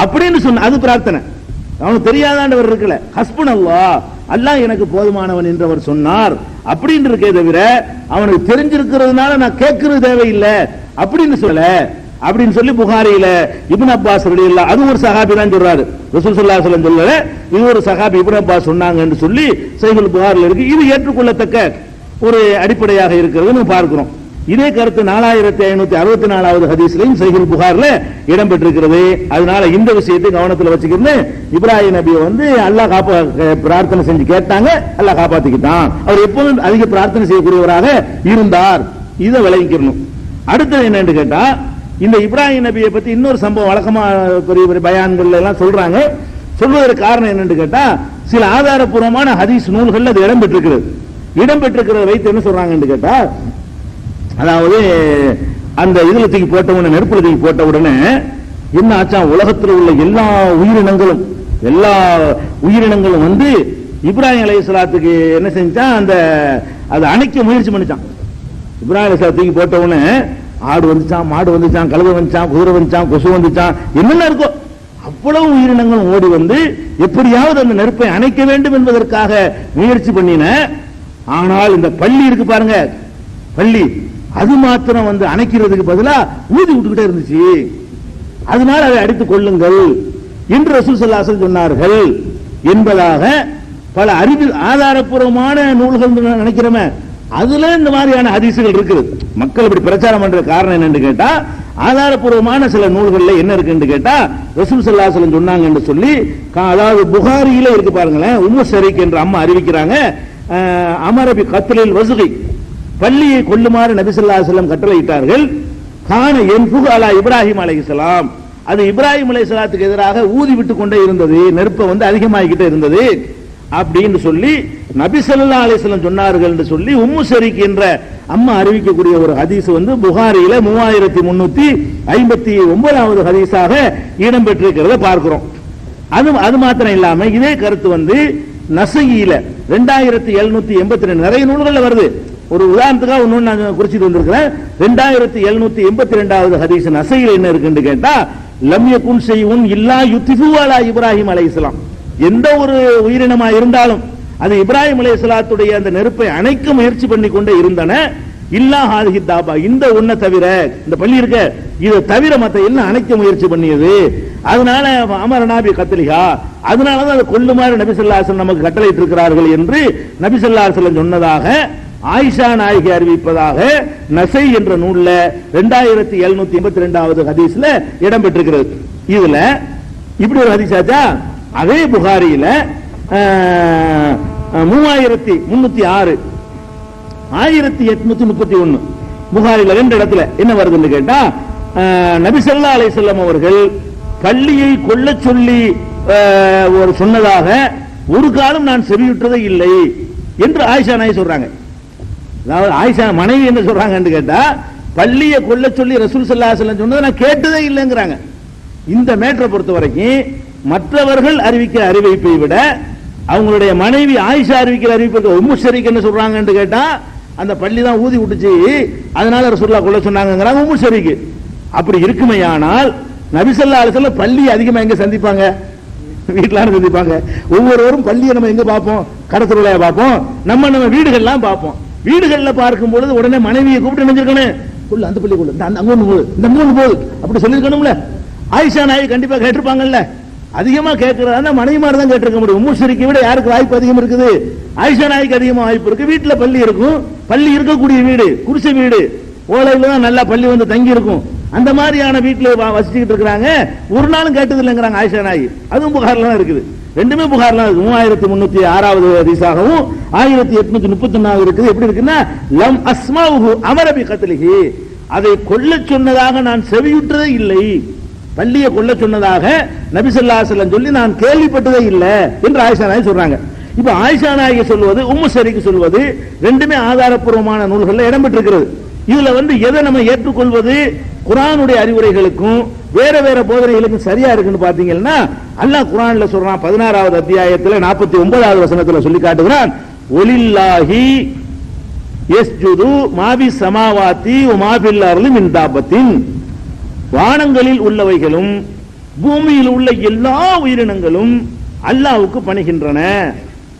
Speaker 1: அப்படின்னு சொன்ன அது பிரார்த்தனை. அவனுக்கு தெரியாதாண்டவர் இருக்கல, ஹஸ்புனல்லாஹ் அல்லாஹ் எனக்கு போதுமானவன் என்றவர் சொன்னார் அப்படின்னு இருக்கே தவிர அவனுக்கு தெரிஞ்சிருக்கிறதுனால நான் கேட்கறது தேவையில்லை அப்படின்னு சொல்ல அப்படின்னு சொல்லி புகாரியில இப்னு அப்பாஸ் ரலியல்லாஹு அது ஒரு சஹாபி தான் சொல்றாரு. ரசூல் ஸல்லல்லாஹு அலைஹி வஸல்லம் சொல்லல, இது ஒரு சஹாபி இப்னு அப்பாஸ் சொன்னாங்க என்று சொல்லி சஹீஹுல் புகாரில இருக்கு. இது ஏற்றுக்கொள்ளத்தக்க ஒரு அடிப்படையாக இருக்கிறது நம்ம பார்க்கிறோம். இதே கருத்து 4564வது ஹதீஸ்லயும் சஹீஹுல் புகாரில இடம்பெற்றிருக்கிறது. அதனால இந்த விஷயத்தை கவனத்தில் வச்சுக்கிட்டு இப்ராஹிம் நபி வந்து அல்லாஹ் பிரார்த்தனை செஞ்சு கேட்டாங்க, அல்லாஹ் காப்பாத்திக்கிட்டான். அவர் எப்போதும் அதிக பிரார்த்தனை செய்யக்கூடியவராக இருந்தார். இதை விளங்கிக்கணும். அடுத்தது என்னன்னு கேட்டா, இந்த இப்ராஹிம் நபியை பத்தி இன்னொரு சம்பவம் வழக்கமா பெரிய பெரிய பயான்கள் எல்லாம் சொல்றாங்க. சொல்வதற்கு காரணம் என்னன்னு கேட்டா, சில ஆதாரப்பூர்வமான ஹதீஸ் நூல்கள் அது இடம்பெற்றிருக்கிறத வைத்து என்ன சொல்றாங்கன்னு கேட்டா, அதாவது அந்த இதுல தூக்கி போட்ட உடனே, நெருப்புல தூக்கி போட்ட உடனே என்ன ஆச்சா, உலகத்தில் உள்ள எல்லா உயிரினங்களும் வந்து இப்ராஹிம் அலைஹிஸ்ஸலாத்துக்கு என்ன செஞ்சான், அந்த அதை அணைக்க முயற்சி பண்ணிச்சான். இப்ராஹிம் அலைஹிஸ்ஸலாம் தூக்கி போட்ட உடனே ஆடு வந்துச்சான், மாடு வந்துச்சான், கழுதை வந்துச்சான், குதிரை வந்துச்சான், கொசு வந்துச்சான், என்னென்ன இருக்கோ அவ்வளவு உயிரினங்களும் ஓடி வந்து எப்படியாவது அந்த நெருப்பை அணைக்க வேண்டும் என்பதற்காக முயற்சி பண்ணின. ஆனால் இந்த பள்ளி இருக்கு பாருங்க, பள்ளி அது மாத்திரம் வந்து அணைக்கிறதுக்கு பதிலா ஊதி விட்டுக்கிட்டே இருந்துச்சு. அதனால அதை அடித்துக் கொள்ளுங்கள் என்று ரசூல் ஸல்லல்லாஹு அலைஹி வஸல்லம் சொன்னார்கள் என்பதாக பல அறிவில் ஆதாரப்பூர்வமான நூல்கள் நினைக்கிறோமே, அதுல இந்த மாதிரியான ஹதீசுகள் இருக்குது. மக்கள் இப்படி பிரச்சாரம் பண்ற காரணம் என்னன்னு கேட்டா, ஆதாரப்பூர்வமான சில நூல்கள்ல என்ன இருக்குன்னு கேட்டா, ரசூல் ஸல்லல்லாஹு அலைஹி வஸல்லம் சொன்னாங்க என்று சொல்லி, அதாவது புகாரியில இருக்கு பாருங்களேன், உம்மு ஷரீக் என்ற அம்மா அறிவிக்கிறாங்க, அமரபி கத்லில் வஸ்கி, பள்ளியை கொல்லுமாறு நபி ஸல்லல்லாஹு அலைஹி வஸல்லம் கட்டளையிட்டார்கள். கான யன்ஃபுகு அலா இப்ராஹிம் அலைஹிஸ்ஸலாம், அது இப்ராஹிம் அலைஹிஸ்ஸலாத்துக்கு எதிராக ஊதி விட்டு கொண்டே இருந்தது, நெருப்பை வந்து அதிகமாகிக்கிட்டே இருந்தது அப்படின்னு சொல்லி நபி ஸல்லல்லாஹு அலைஹி வஸல்லம் சொன்னார்கள் என்று சொல்லி உம்மு ஷரீக் என்ற அம்மா அறிவிக்கக்கூடிய ஒரு ஹதீஸ் வந்து புகாரியில 3359வது ஹதீஸாக இடம்பெற்றிருக்கிறத பார்க்கிறோம். அது மாத்திரம் இல்லாம இதே கருத்து வந்து நஸஈல 2782 நிறைய நூல்கள்ல வருது. ஒரு உதாரணத்துக்காக ஒன்னு நான் குறிச்சிட்டு வந்திருக்கிறேன். 2782வது ஹதீஸ் நஸஈல என்ன இருக்குன்னு கேட்டா, லம் யகுன் ஷைஉன் இல்லா யுத்ஃபு அலா இப்ராஹிம் அலைஹிஸ்ஸலாம், எந்த ஒரு உயிரினமா இருந்தாலும் அது இப்ராஹிம் அலைஹிஸ்ஸலாத்துடைய அந்த நெருப்பை அணைக்க முயற்சி பண்ணி கொண்டே இருந்தன. இல்லா ஹாதிஹி தாபா, இந்த ஒன்ன தவிர, இந்த பள்ளி இருக்க இதை தவிர மற்ற எல்லாம் அணைக்க முயற்சி பண்ணியது. அதனால அமரநாபி கத்லிஹா, அதனாலதான் அதை கொல்லுமாறு நபி ஸல்லல்லாஹு அலைஹி வஸல்லம் நமக்கு கட்டளையிட்டு இருக்கிறார்கள் என்று நபி ஸல்லல்லாஹு அலைஹி வஸல்லம் சொன்னதாக ஆயிஷா நாயகி அறிவிப்பதாக நசை என்ற நூல்ல 2782வது ஹதீஸ்ல இடம்பெற்றிருக்கிறது. இதுல இப்படி ஒரு ஹதீஸ் ஆச்சா. அதே புகாரியில 3306 1831 புகாரில 2 இடத்துல என்ன வருதுன்னு கேட்டா, நபி ஸல்லல்லாஹு அலைஹி வஸல்லம் அவர்கள் பள்ளியை கொல்ல சொல்லி ஒரு சொன்னதாக ஒரு காலம் நான் செவியுற்றதே இல்லை என்று ஆயிஷா நாயகி சொல்றாங்க. அதாவது ஆயிஷா மனைவி என்ன சொல்றாங்கன்னு கேட்டா, பள்ளியை கொல்ல சொல்லி ரசூல் ஸல்லல்லாஹு அலைஹி வஸல்லம் சொன்னதை நான் கேட்டதே இல்லைங்கிறாங்க. இந்த மேட்டரை பொறுத்த வரைக்கும் மற்றவர்கள் அறிவிக்கிற அறிவிப்பை விட அவங்களுடைய மனைவி ஆயிஷா அறிவிக்கிற அறிவிப்பு உம்மு ஷரீக் என்ன சொல்றாங்கன்னு கேட்டா, அந்த பள்ளி தான் ஊதி விட்டுச்சு அதனால ரசூலுல்லாஹ் கொல்ல சொன்னாங்கங்கறாங்க உம்மு ஷரீக். அப்படி இருக்குமையானால் நபி ஸல்லல்லாஹு அலைஹி வஸல்லம் பள்ளி அதிகமா எங்க சந்திப்பாங்க? வீட்ல சந்திப்பாங்க. ஒவ்வொருவரும் பள்ளியை நம்ம எங்க பார்ப்போம்? கடற்கரையில பார்ப்போம். நம்ம வீடுகள்லாம் பார்ப்போம். வீடுகள்ல பார்க்கும் பொழுது உடனே மனைவியை கூப்பிட்டு நினைச்சிருக்கணும், கொள்ள அந்த பள்ளி கொள்ள அங்க ஒண்ணு போகுது இந்த மூணு போகுது அப்படி சொல்லிருக்கணும்ல. ஆயிஷா நாயகி கண்டிப்பா கேட்டிருப்பாங்கல்ல. அதிகமா கேட்கறதா மனைவிமார் தான் கேட்டிருக்க முடியும். உம்மு ஷரீக்கை விட யாருக்கு வாய்ப்பு அதிகம் இருக்குது? ஆயிஷா நாயகிக்கு அதிகமா வாய்ப்பு இருக்கு. வீட்டுல பள்ளி இருக்கும், பள்ளி இருக்கக்கூடிய வீடு குடிசை வீடு, ஓலையில தான் நல்லா பள்ளி வந்து தங்கி இருக்கும். அந்த மாதிரியான வீட்டுல வசிச்சுக்கிட்டு இருக்கிறாங்க. ஒரு நாளும் கேட்டது இல்லைங்கிறாங்க ஆயிஷா நாயகி. அதுவும் புகார்ல தான் இருக்குது. ரெண்டுமே புகார்ல இருக்கு. 3306வது ஹதீஸாகவும் 1831 இருக்குது. எப்படி இருக்குன்னா, லம் அஸ்மாஹு அமர பி கத்லிஹி, அதை கொல்ல சொன்னதாக நான் செவியுற்றதே இல்லை. பள்ளியை கொல்ல சொன்னதாக நபி ஸல்லல்லாஹு அலைஹி வஸல்லம் சொல்லி நான் கேள்விப்பட்டதே இல்லை என்று ஆயிஷா நாயகி சொல்றாங்க. இப்ப ஆயிஷா நாயகி சொல்வது உம்மு ஷரீக் சொல்வது ரெண்டுமே ஆதாரப்பூர்வமான நூல்கள்ல இடம்பெற்றிருக்கிறது. இதுல எதை நம்ம ஏற்றுக்கொள்வது குர்ஆனுடைய அறிவுரைகளுக்கும் வேற வேற போதனைகளுக்கும் சரியா இருக்குன்னு பாத்தீங்கன்னா, அல்லாஹ் குர்ஆன்ல சொல்றான் 16வது அத்தியாயத்துல 49வது வசனத்துல சொல்லி காட்டுகிறான், ஒலில்லாஹி யஸ்ஜுது மாபி சமாவாத்தி வ மாபில் அர்லி மின் தாபத்தின், வானங்களில் உள்ளவைகளும் பூமியில் உள்ள எல்லா உயிரினங்களும் அல்லாஹ்வுக்கு பணிகின்றன.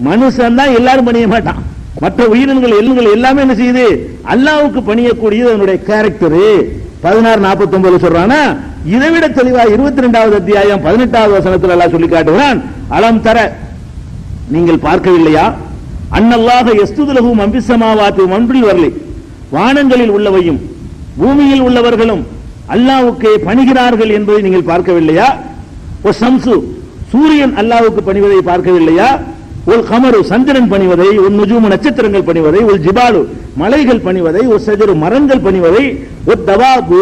Speaker 1: மனுஷன் தான் எல்லாரும் பணிய மாட்டான். மற்ற உயிரினங்கள் எல்லாமே என்ன செய்யுது? அல்லாஹ்வுக்கு பணியக்கூடியது அதனுடைய கேரக்டர். 16:49 சொல்றானா, இதை விட தெளிவா 22வது அத்தியாயம் 18வது வசனத்தில் அல்லாஹ் சொல்லி காட்டுகிறான், அலம் தர, நீங்கள் பார்க்கவில்லையா, அன்னல்லாஹ யஸ்துது லஹு மன் ஃபிஸ் ஸமாவாத்தி வ மன் ஃபில் அர்லி, வானங்களில் உள்ளவையும் பூமியில் உள்ளவர்களும் அல்லாஹ்வுக்கு பணிகிறார்கள் என்பதை நீங்கள் பார்க்கவில்லையா? ஒ ஷம்சு, சூரியன் அல்லாஹ்வுக்கு பணிவதை பார்க்கவில்லையா? ஒல் கமரு, சந்திரன் பணிவதை, ஒல் நுஜூமு, நட்சத்திரங்கள் பணிவதை, ஒல் ஜிபாலு, மலைகள் பணிவதை, ஒல் ஷஜரு, மரங்கள் பணிவதை, ஒத் தவாபு,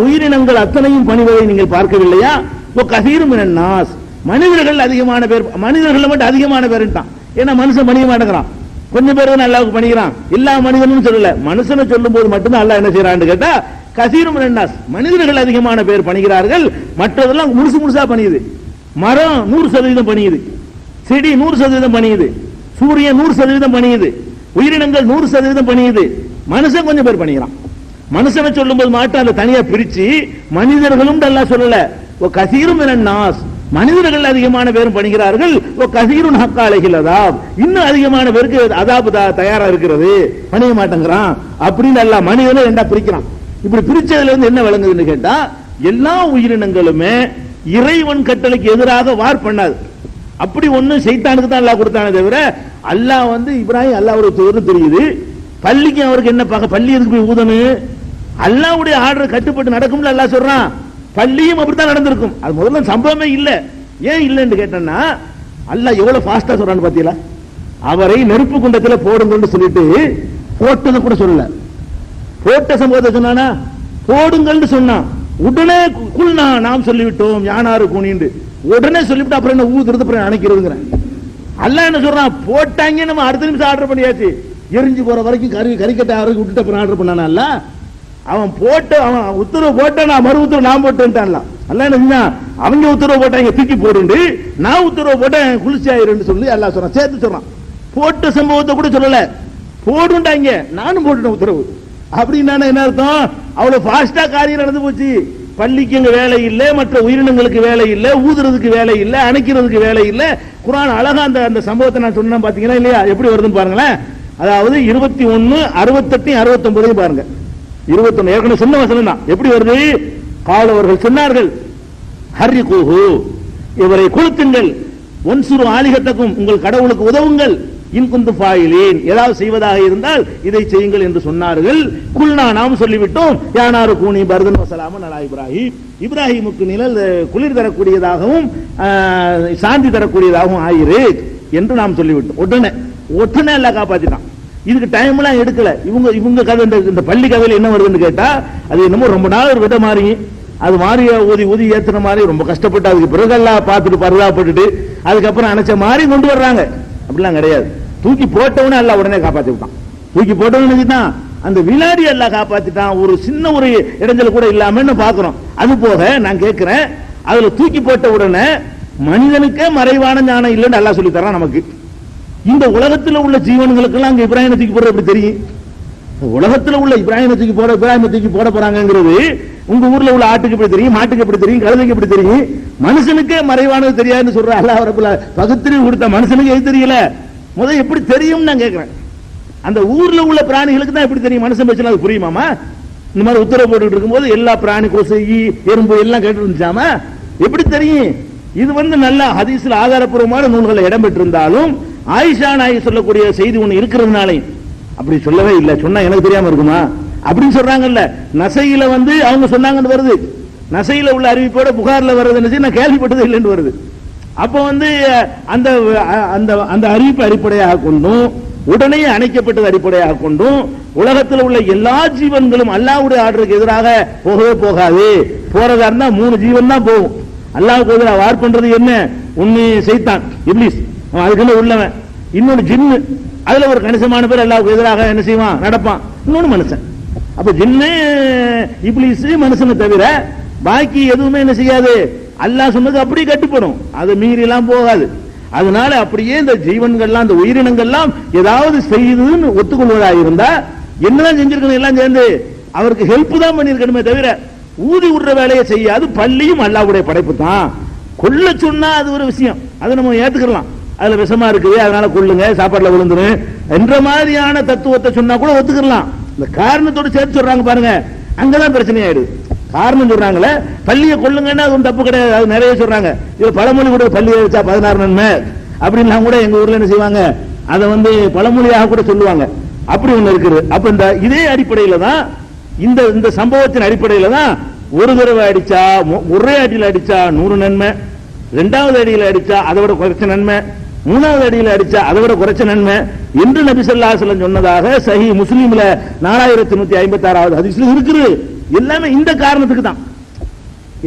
Speaker 1: உயிரினங்கள் அத்தனையும் பணிவதை நீங்கள் பார்க்கவில்லையா? ஒ கஸீரு மினன் நாஸ், மனிதர்கள் அதிகமான பேர், மனிதர்கள் மட்டும் அதிகமான பேருட்டான். ஏன்னா மனுஷன் பணிய மாட்டேங்கிறான், கொஞ்சம் பேர் தான் அல்லாஹ்வுக்கு பணிகிறான். எல்லா மனிதனும் சொல்லல, மனுஷனை சொல்லும் போது மட்டும்தான் அல்லாஹ் என்ன செய்யறான்னு கேட்டா, கஸீரு மினன் நாஸ், மனிதர்கள் அதிகமான பேர் பணிகிறார்கள், மற்றதெல்லாம் முழுசா பணியுது. மரம் 100% பணியுது, செடி 100% பணியுது, சூரியன் 100% பணியுது, உயிரினங்கள் 100% பணியுது, மனுஷன் கொஞ்சம் பேர் பணிகிறான். மனுஷனை சொல்லும் போது மாட்டா அந்த தனியா பிரிச்சு மனிதர்களும் அல்லாஹ் சொல்லல, ஓ கஸீரும் மினன் நாஸ், மனிதர்கள் அதிகமான பேரும் பணிகிறார்கள், ஓ கஸீருன் ஹக்க அலைஹில் அதாப், இன்னும் அதிகமான பேருக்கு அதாப் தயாரா இருக்கிறது, பணிய மாட்டேங்கிறான் அப்படின்னு அல்லாஹ் மனிதனை ரெண்டா பிரிக்கிறான். இப்படி பிரிச்சதுல என்ன விளங்குதுன்னு கேட்டா, எல்லா உயிரினங்களுமே இறைவன் கட்டளைக்கு எதிராக வார் பண்ணாது. அப்படி ஒண்ணு சைத்தானுக்கு தான் அல்லாஹ் கொடுத்தானே தவிர, அல்லாஹ் இப்ராஹிம் அல்லாஹ்வுடைய தூதர் தெரியுது, பள்ளிக்கு அவருக்கு என்ன பள்ளி எதுக்கு போய் ஊதணும்? அல்லாஹ்வுடைய ஆர்டர் கட்டுப்பட்டு நடக்கும்ல அல்லாஹ் சொல்றான். பள்ளியும் அப்படித்தான் நடந்திருக்கும். அது முதல்ல சம்பவமே இல்ல. ஏன் இல்லன்னு கேட்டேன்னா, அல்லாஹ் எவ்வளவு ஃபாஸ்டா சொல்றான்னு பாத்தீங்களா? அவரை நெருப்பு குண்டத்துல போடுங்கன்னு சொல்லிட்டு போட்டதை கூட சொல்லல, போட்ட சம்பவத்தை சொன்னானா, போடுங்கன்னு சொன்னான். உடனே குல்னா, நாம் சொல்லிவிட்டோம் யானாரு கூனின்னு உடனே சொல்லிவிட்டு அப்புறம் என்ன ஊதுறது, அப்புறம் அணைக்கிறதுங்கிற. அல்லாஹ் என்ன சொல்றான், போட்டாங்க நம்ம அடுத்த நிமிஷம் ஆர்டர் பண்ணியாச்சு, எரிஞ்சு போற வரைக்கும் கறிக்கட்டை வரைக்கும் விட்டுட்டு அப்புறம் ஆர்டர் பண்ணானா? அவன் போட்டு அவன் உத்தரவு போட்ட, நான் மறு உத்தரவு நான் போட்டேன்ட்டான்ல. அல்லாஹ் என்ன செஞ்சா, அவங்க உத்தரவு போட்டாங்க தூக்கி போடுண்டு, நான் உத்தரவு போட்டேன் குளிர்ச்சி ஆயிருன்னு சொல்லி அல்லாஹ் சொல்றான், சேர்த்து சொல்றான். போட்ட சம்பவத்தை கூட சொல்லல, போடுண்டாங்க நானும் போட்டுட்டேன் உத்தரவு அப்படின்னா என்ன அர்த்தம்? அவ்வளவு ஃபாஸ்டா காரியம் நடந்து போச்சு. பள்ளிக்கு அங்க வேலை இல்லை, மற்ற உயிரினங்களுக்கு வேலை இல்லை, ஊதுறதுக்கு வேலை இல்லை, அணைக்கிறதுக்கு வேலை இல்லை. குர்ஆன் அழகா அந்த சம்பவத்தை நான் சொன்னா பாத்தீங்கன்னா இல்லையா, எப்படி வருதுன்னு பாருங்களேன். அதாவது 21, 68, 69 பாருங்க. 21 ஏற்கனவே சொன்ன வசனம் தான். எப்படி வருது? கால் அவர்கள் சொன்னார்கள், ஹர்ரிகூஹு, இவரை கொளுத்துங்கள், ஒன்சுரு ஆலிகத்தக்கும், உங்கள் கடவுளுக்கு உதவுங்கள், இன் குந்து ஃபாயிலீன், ஏதாவது செய்வதாக இருந்தால் இதை செய்யுங்கள் என்று சொன்னார்கள். குல்னா, நாம் சொல்லிவிட்டோம், யானாரு கூனி பர்தன் வஸலாமன் அலா இப்ராஹிம், இப்ராஹிமுக்கு நிழல் குளிர் தரக்கூடியதாகவும் சாந்தி தரக்கூடியதாகவும் ஆயிரு என்று நாம் சொல்லிவிட்டோம். உடனே எல்லாம் காப்பாத்திட்டான். இதுக்கு டைம் எல்லாம் எடுக்கல. இவங்க கதை, இந்த பள்ளி கதையில என்ன வருதுன்னு கேட்டா, அது என்னமோ ரொம்ப நாள் ஒரு வித மாறி, அது மாறிய ஊதி ஏத்துன மாதிரி ரொம்ப கஷ்டப்பட்டு அதுக்கு பிறகெல்லாம் பார்த்துட்டு பருதாப்பட்டுட்டு அதுக்கப்புறம் அணைச்ச மாதிரி கொண்டு வர்றாங்க. அப்படிலாம் கிடையாது. தூக்கி போட்டவனே எல்லாம் உடனே காப்பாத்தி விட்டான். தூக்கி போட்டவனு தான் அந்த வினாடி எல்லாம் காப்பாத்திட்டான். ஒரு சின்ன ஒரு இடைஞ்சல் கூட இல்லாமன்னு பாக்குறோம். அது போக நான் கேட்கிறேன், அதுல தூக்கி போட்ட உடனே மனிதனுக்கே மறைவான ஞானம் இல்லைன்னு எல்லாம் சொல்லி தரான் நமக்கு. இந்த உலகத்தில் உள்ள ஜீவன்களுக்கெல்லாம் அங்க இப்ராஹிம் தூக்கி போடுறது எப்படி தெரியும்? உலகத்தில் உள்ள இப்ராஹிம் தூக்கி போட போறாங்கிறது உங்க ஊர்ல உள்ள ஆட்டுக்கு எப்படி தெரியும், மாட்டுக்கு எப்படி தெரியும், கழுதைக்கு எப்படி தெரியும்? மனுஷனுக்கே மறைவானது தெரியாதுன்னு சொல்ற அல்லாஹ் ரப்பல் பகுத்தறிவு கொடுத்த மனுஷனுக்கு எது தெரியல? முதல் எப்படி தெரியும் நான் கேட்கிறேன். அந்த ஊர்ல உள்ள பிராணிகளுக்கு தான் எப்படி தெரியும்? மனுஷன் பேசினா அது புரியுமாமா? இந்த மாதிரி உத்தரவு போட்டு இருக்கும்போது எல்லா பிராணி, கொசு, எறும்பு எல்லாம் கேட்டு இருந்துச்சாமா? எப்படி தெரியும்? இது நல்ல ஹதீஸ்ல ஆதாரப்பூர்வமான நூல்களை இடம் பெற்றிருந்தாலும் ஆயிஷா நாயகி சொல்லக்கூடிய செய்தி ஒண்ணு இருக்கிறதுனாலே அப்படி சொல்லவே இல்லை. சொன்னா எனக்கு தெரியாம இருக்குமா அப்படின்னு சொல்றாங்கல்ல. நசையில அவங்க சொன்னாங்கன்னு வருது. நசையில உள்ள அறிவிப்போட புகார்ல வருதுன்னு நான் கேள்விப்பட்டது இல்லைன்னு வருது. அப்ப அந்த அந்த அறிவிப்பு அடிப்படையாக கொண்டும் உடனே அணைக்கப்பட்டது அடிப்படையாக கொண்டும் உலகத்தில் உள்ள எல்லா ஜீவன்களும் அல்லாஹ்வுடைய ஆர்டருக்கு எதிராக போகவே போகாது. போறதா இருந்தா 3 ஜீவன் தான் போகும். அல்லாஹ்வுக்கு எதிராக வார் பண்றது என்ன? ஒன்னு சைத்தான், இப்லீஸ், அதுக்குள்ள உள்ளவன். இன்னொன்னு ஜின்னு, அதுல ஒரு கணிசமான பேர் அல்லாஹ்வுக்கு எதிராக என்ன செய்வான், நடப்பான். இன்னொன்னு மனுஷன். அப்ப ஜின்னு, இப்லீஸ், மனுஷனை தவிர பாக்கி எதுவுமே என்ன செய்யாது. அல்லாஹ் சொன்னது அப்படியே கட்டுப்படும், அதை மீறி எல்லாம் போகாது. அதனால அப்படியே இந்த ஜீவன்கள்லாம், இந்த உயிரினங்கள்லாம் ஏதாவது செய்யுதுன்னு ஒத்துக்கொள்வதாக இருந்தா என்னதான் செஞ்சிருக்கணும்? எல்லாம் சேர்ந்து அவருக்கு ஹெல்ப் தான் பண்ணிருக்கணுமே தவிர ஊதி விடுற வேலையை செய்யாது. பள்ளியும் அல்லாஹ்வுடைய படைப்பு தான். கொல்ல சொன்னா அது ஒரு விஷயம், அதை நம்ம ஏத்துக்கலாம். அதுல விஷமா இருக்குது, அதனால கொள்ளுங்க, சாப்பாடுல விழுந்துரும் என்ற மாதிரியான தத்துவத்தை சொன்னா கூட ஒத்துக்கலாம். இந்த காரணத்தோடு சேர்த்து சொல்றாங்க பாருங்க, அங்கதான் பிரச்சனை ஆயிடுது. காரணம் சொல்றாங்களே, பள்ளியை கொள்ளுங்கன்னா அது தப்பு கிடையாது, அது நிறைய சொல்றாங்க. இது பழமொழி கூட, பள்ளி அடிச்சா 16 நன்மை அப்படின்லாம் கூட எங்க ஊர்ல என்ன செய்வாங்க, அதை பழமொழியாக கூட சொல்லுவாங்க. அப்படி ஒண்ணு இருக்குது. அப்ப இந்த இதே அடிப்படையில தான், இந்த சம்பவத்தின் அடிப்படையில தான் ஒரு தடவை அடிச்சா, ஒரே அடியில் அடிச்சா 100 நன்மை, 2வது அடியில் அடிச்சா அதை விட குறைச்ச நன்மை, 3வது அடியில் அடிச்சா அதை விட குறைச்ச நன்மை என்று நபி ஸல்லல்லாஹு அலைஹி வஸல்லம் சொன்னதாக சஹீஹ் முஸ்லிம்ல 4156வது ஹதீஸ்ல இருக்குது. எல்லாமே இந்த காரணத்துக்கு தான்.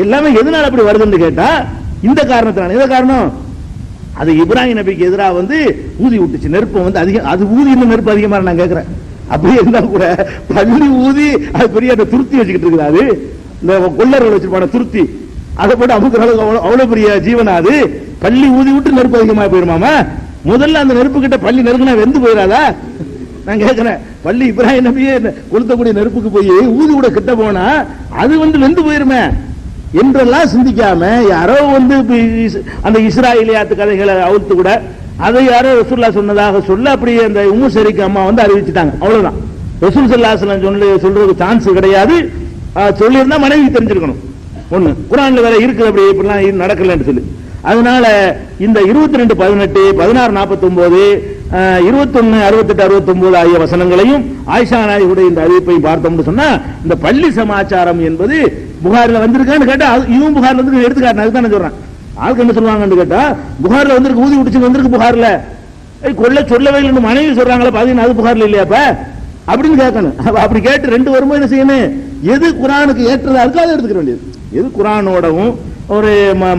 Speaker 1: எல்லாமே எதனால அப்படி வருதுன்னு கேட்டா இந்த காரணத்தினால. எந்த காரணம்? அது இப்ராஹிம் நபிக்கு எதிராக ஊதி விட்டுச்சு. நெருப்பு அதிகம், அது ஊதி இன்னும் நெருப்பு அதிகமா நான் கேட்கிறேன். அப்படியே இருந்தா கூட பள்ளி ஊதி அது பெரிய துருத்தி வச்சுக்கிட்டு இருக்குது. அது இந்த கொள்ளர்கள் வச்சிருப்பான துருத்தி, அதை போட்டு அமுக்குற அளவுக்கு அவ்வளவு பெரிய ஜீவனா அது. பள்ளி ஊதி விட்டு நெருப்பு அதிகமாக போயிருமாமா? முதல்ல அந்த நெருப்பு கிட்ட பள்ளி நெருங்கினா வெந்து போயிடாதா? நான் கேட்கிறேன். பள்ளி இப்ராஹிம் நபியே கொளுத்தக்கூடிய நெருப்புக்கு போய் ஊதி விட கிட்ட போனா அது வெந்து போயிருமே என்றெல்லாம் சிந்திக்காம யாரோ அந்த இஸ்ராயலியாத்து கதைகளை அவுழ்த்து கூட அதை யாரோ ரசூலுல்லாஹ் சொன்னதாக சொல்ல அப்படி அந்த உம்மு ஷரீக் அம்மா அறிவிச்சுட்டாங்க. அவ்வளவுதான். ரசூல் ஸல்லல்லாஹு அலைஹி வஸல்லம் சொல்றதுக்கு சான்ஸ் கிடையாது. சொல்லியிருந்தா மனைவி தெரிஞ்சிருக்கணும். ஒண்ணு குர்ஆன்ல வேற இருக்குது, அப்படி இப்படிலாம் நடக்கலன்னு சொல்லி. அதனால இந்த 22, 18, 16, 49, 21, 68, 69 ஆகிய வசனங்களையும் ஆயிஷா நாயகியுடைய இந்த அறிவிப்பையும் பார்த்தோம்னு சொன்னா, இந்த பள்ளி சமாச்சாரம் என்பது புகாரில் வந்திருக்கான்னு கேட்டா இதுவும் புகார்ல இருந்து எடுத்துக்காட்டு. அதுதான் நான் சொல்றேன். ஆளுக்கு என்ன சொல்லுவாங்கன்னு கேட்டா, புகார்ல வந்திருக்கு, ஊதி விட்டுச்சு வந்திருக்கு புகார்ல, கொள்ள சொல்லவே இல்லைன்னு மனைவி சொல்றாங்களா, பாத்தீங்கன்னா அது புகார்ல இல்லையாப்ப அப்படின்னு கேட்கணும். அப்படி கேட்டு 2 வரும்போது என்ன செய்யணும்? எது குர்ஆனுக்கு ஏற்றதா இருக்கோ அதை எடுத்துக்க வேண்டியது. எது குர்ஆனோடவும் ஒரு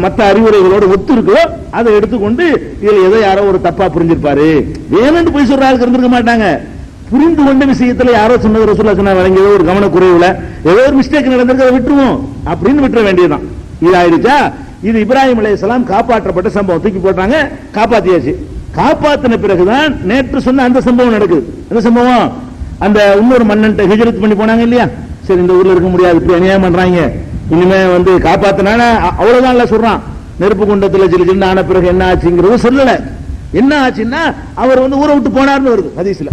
Speaker 1: மற்ற அறிவுரைகளோட ஒத்து இருக்கோ அதை எடுத்துக்கொண்டு, இதுல ஏதோ யாரோ ஒரு தப்பா புரிஞ்சிருப்பாரு, வேணும்னு போய் சொல்ற ஆளுக்கு இருந்திருக்க மாட்டாங்க. புரிந்து கொண்ட விஷயத்துல யாரோ சொன்னது ரசூலுல்லாஹ் சொன்னா வழங்கியதோ ஒரு கவனக்குறைவுல ஏதோ ஒரு மிஸ்டேக் நடந்திருக்கு, அதை விட்டுருவோம் அப்படின்னு விட்டுற வேண்டியதுதான். இது ஆயிடுச்சா? இது இப்ராஹிம் அலைஹிஸ்ஸலாம் காப்பாற்றப்பட்ட சம்பவம். தூக்கி போட்டாங்க, காப்பாத்தியாச்சு. காப்பாத்தின பிறகுதான் நேற்று சொன்ன அந்த சம்பவம் நடக்குது. அந்த சம்பவம், அந்த இன்னொரு மன்னன் ஹிஜ்ரத் பண்ணி போனாங்க இல்லையா? சரி, இந்த ஊர்ல இருக்க முடியாது, இப்படி அநியாயம் பண்றாங்க, இனிமே காப்பாத்தினால அவ்வளவுதான் சொல்றான். நெருப்பு குண்டத்துல சின்ன ஆன பிறகு என்ன ஆச்சுங்கிறது சொல்லல. என்ன ஆச்சுன்னா அவர் ஊரை விட்டு போனார்னு வருது ஹதீஸ்ல.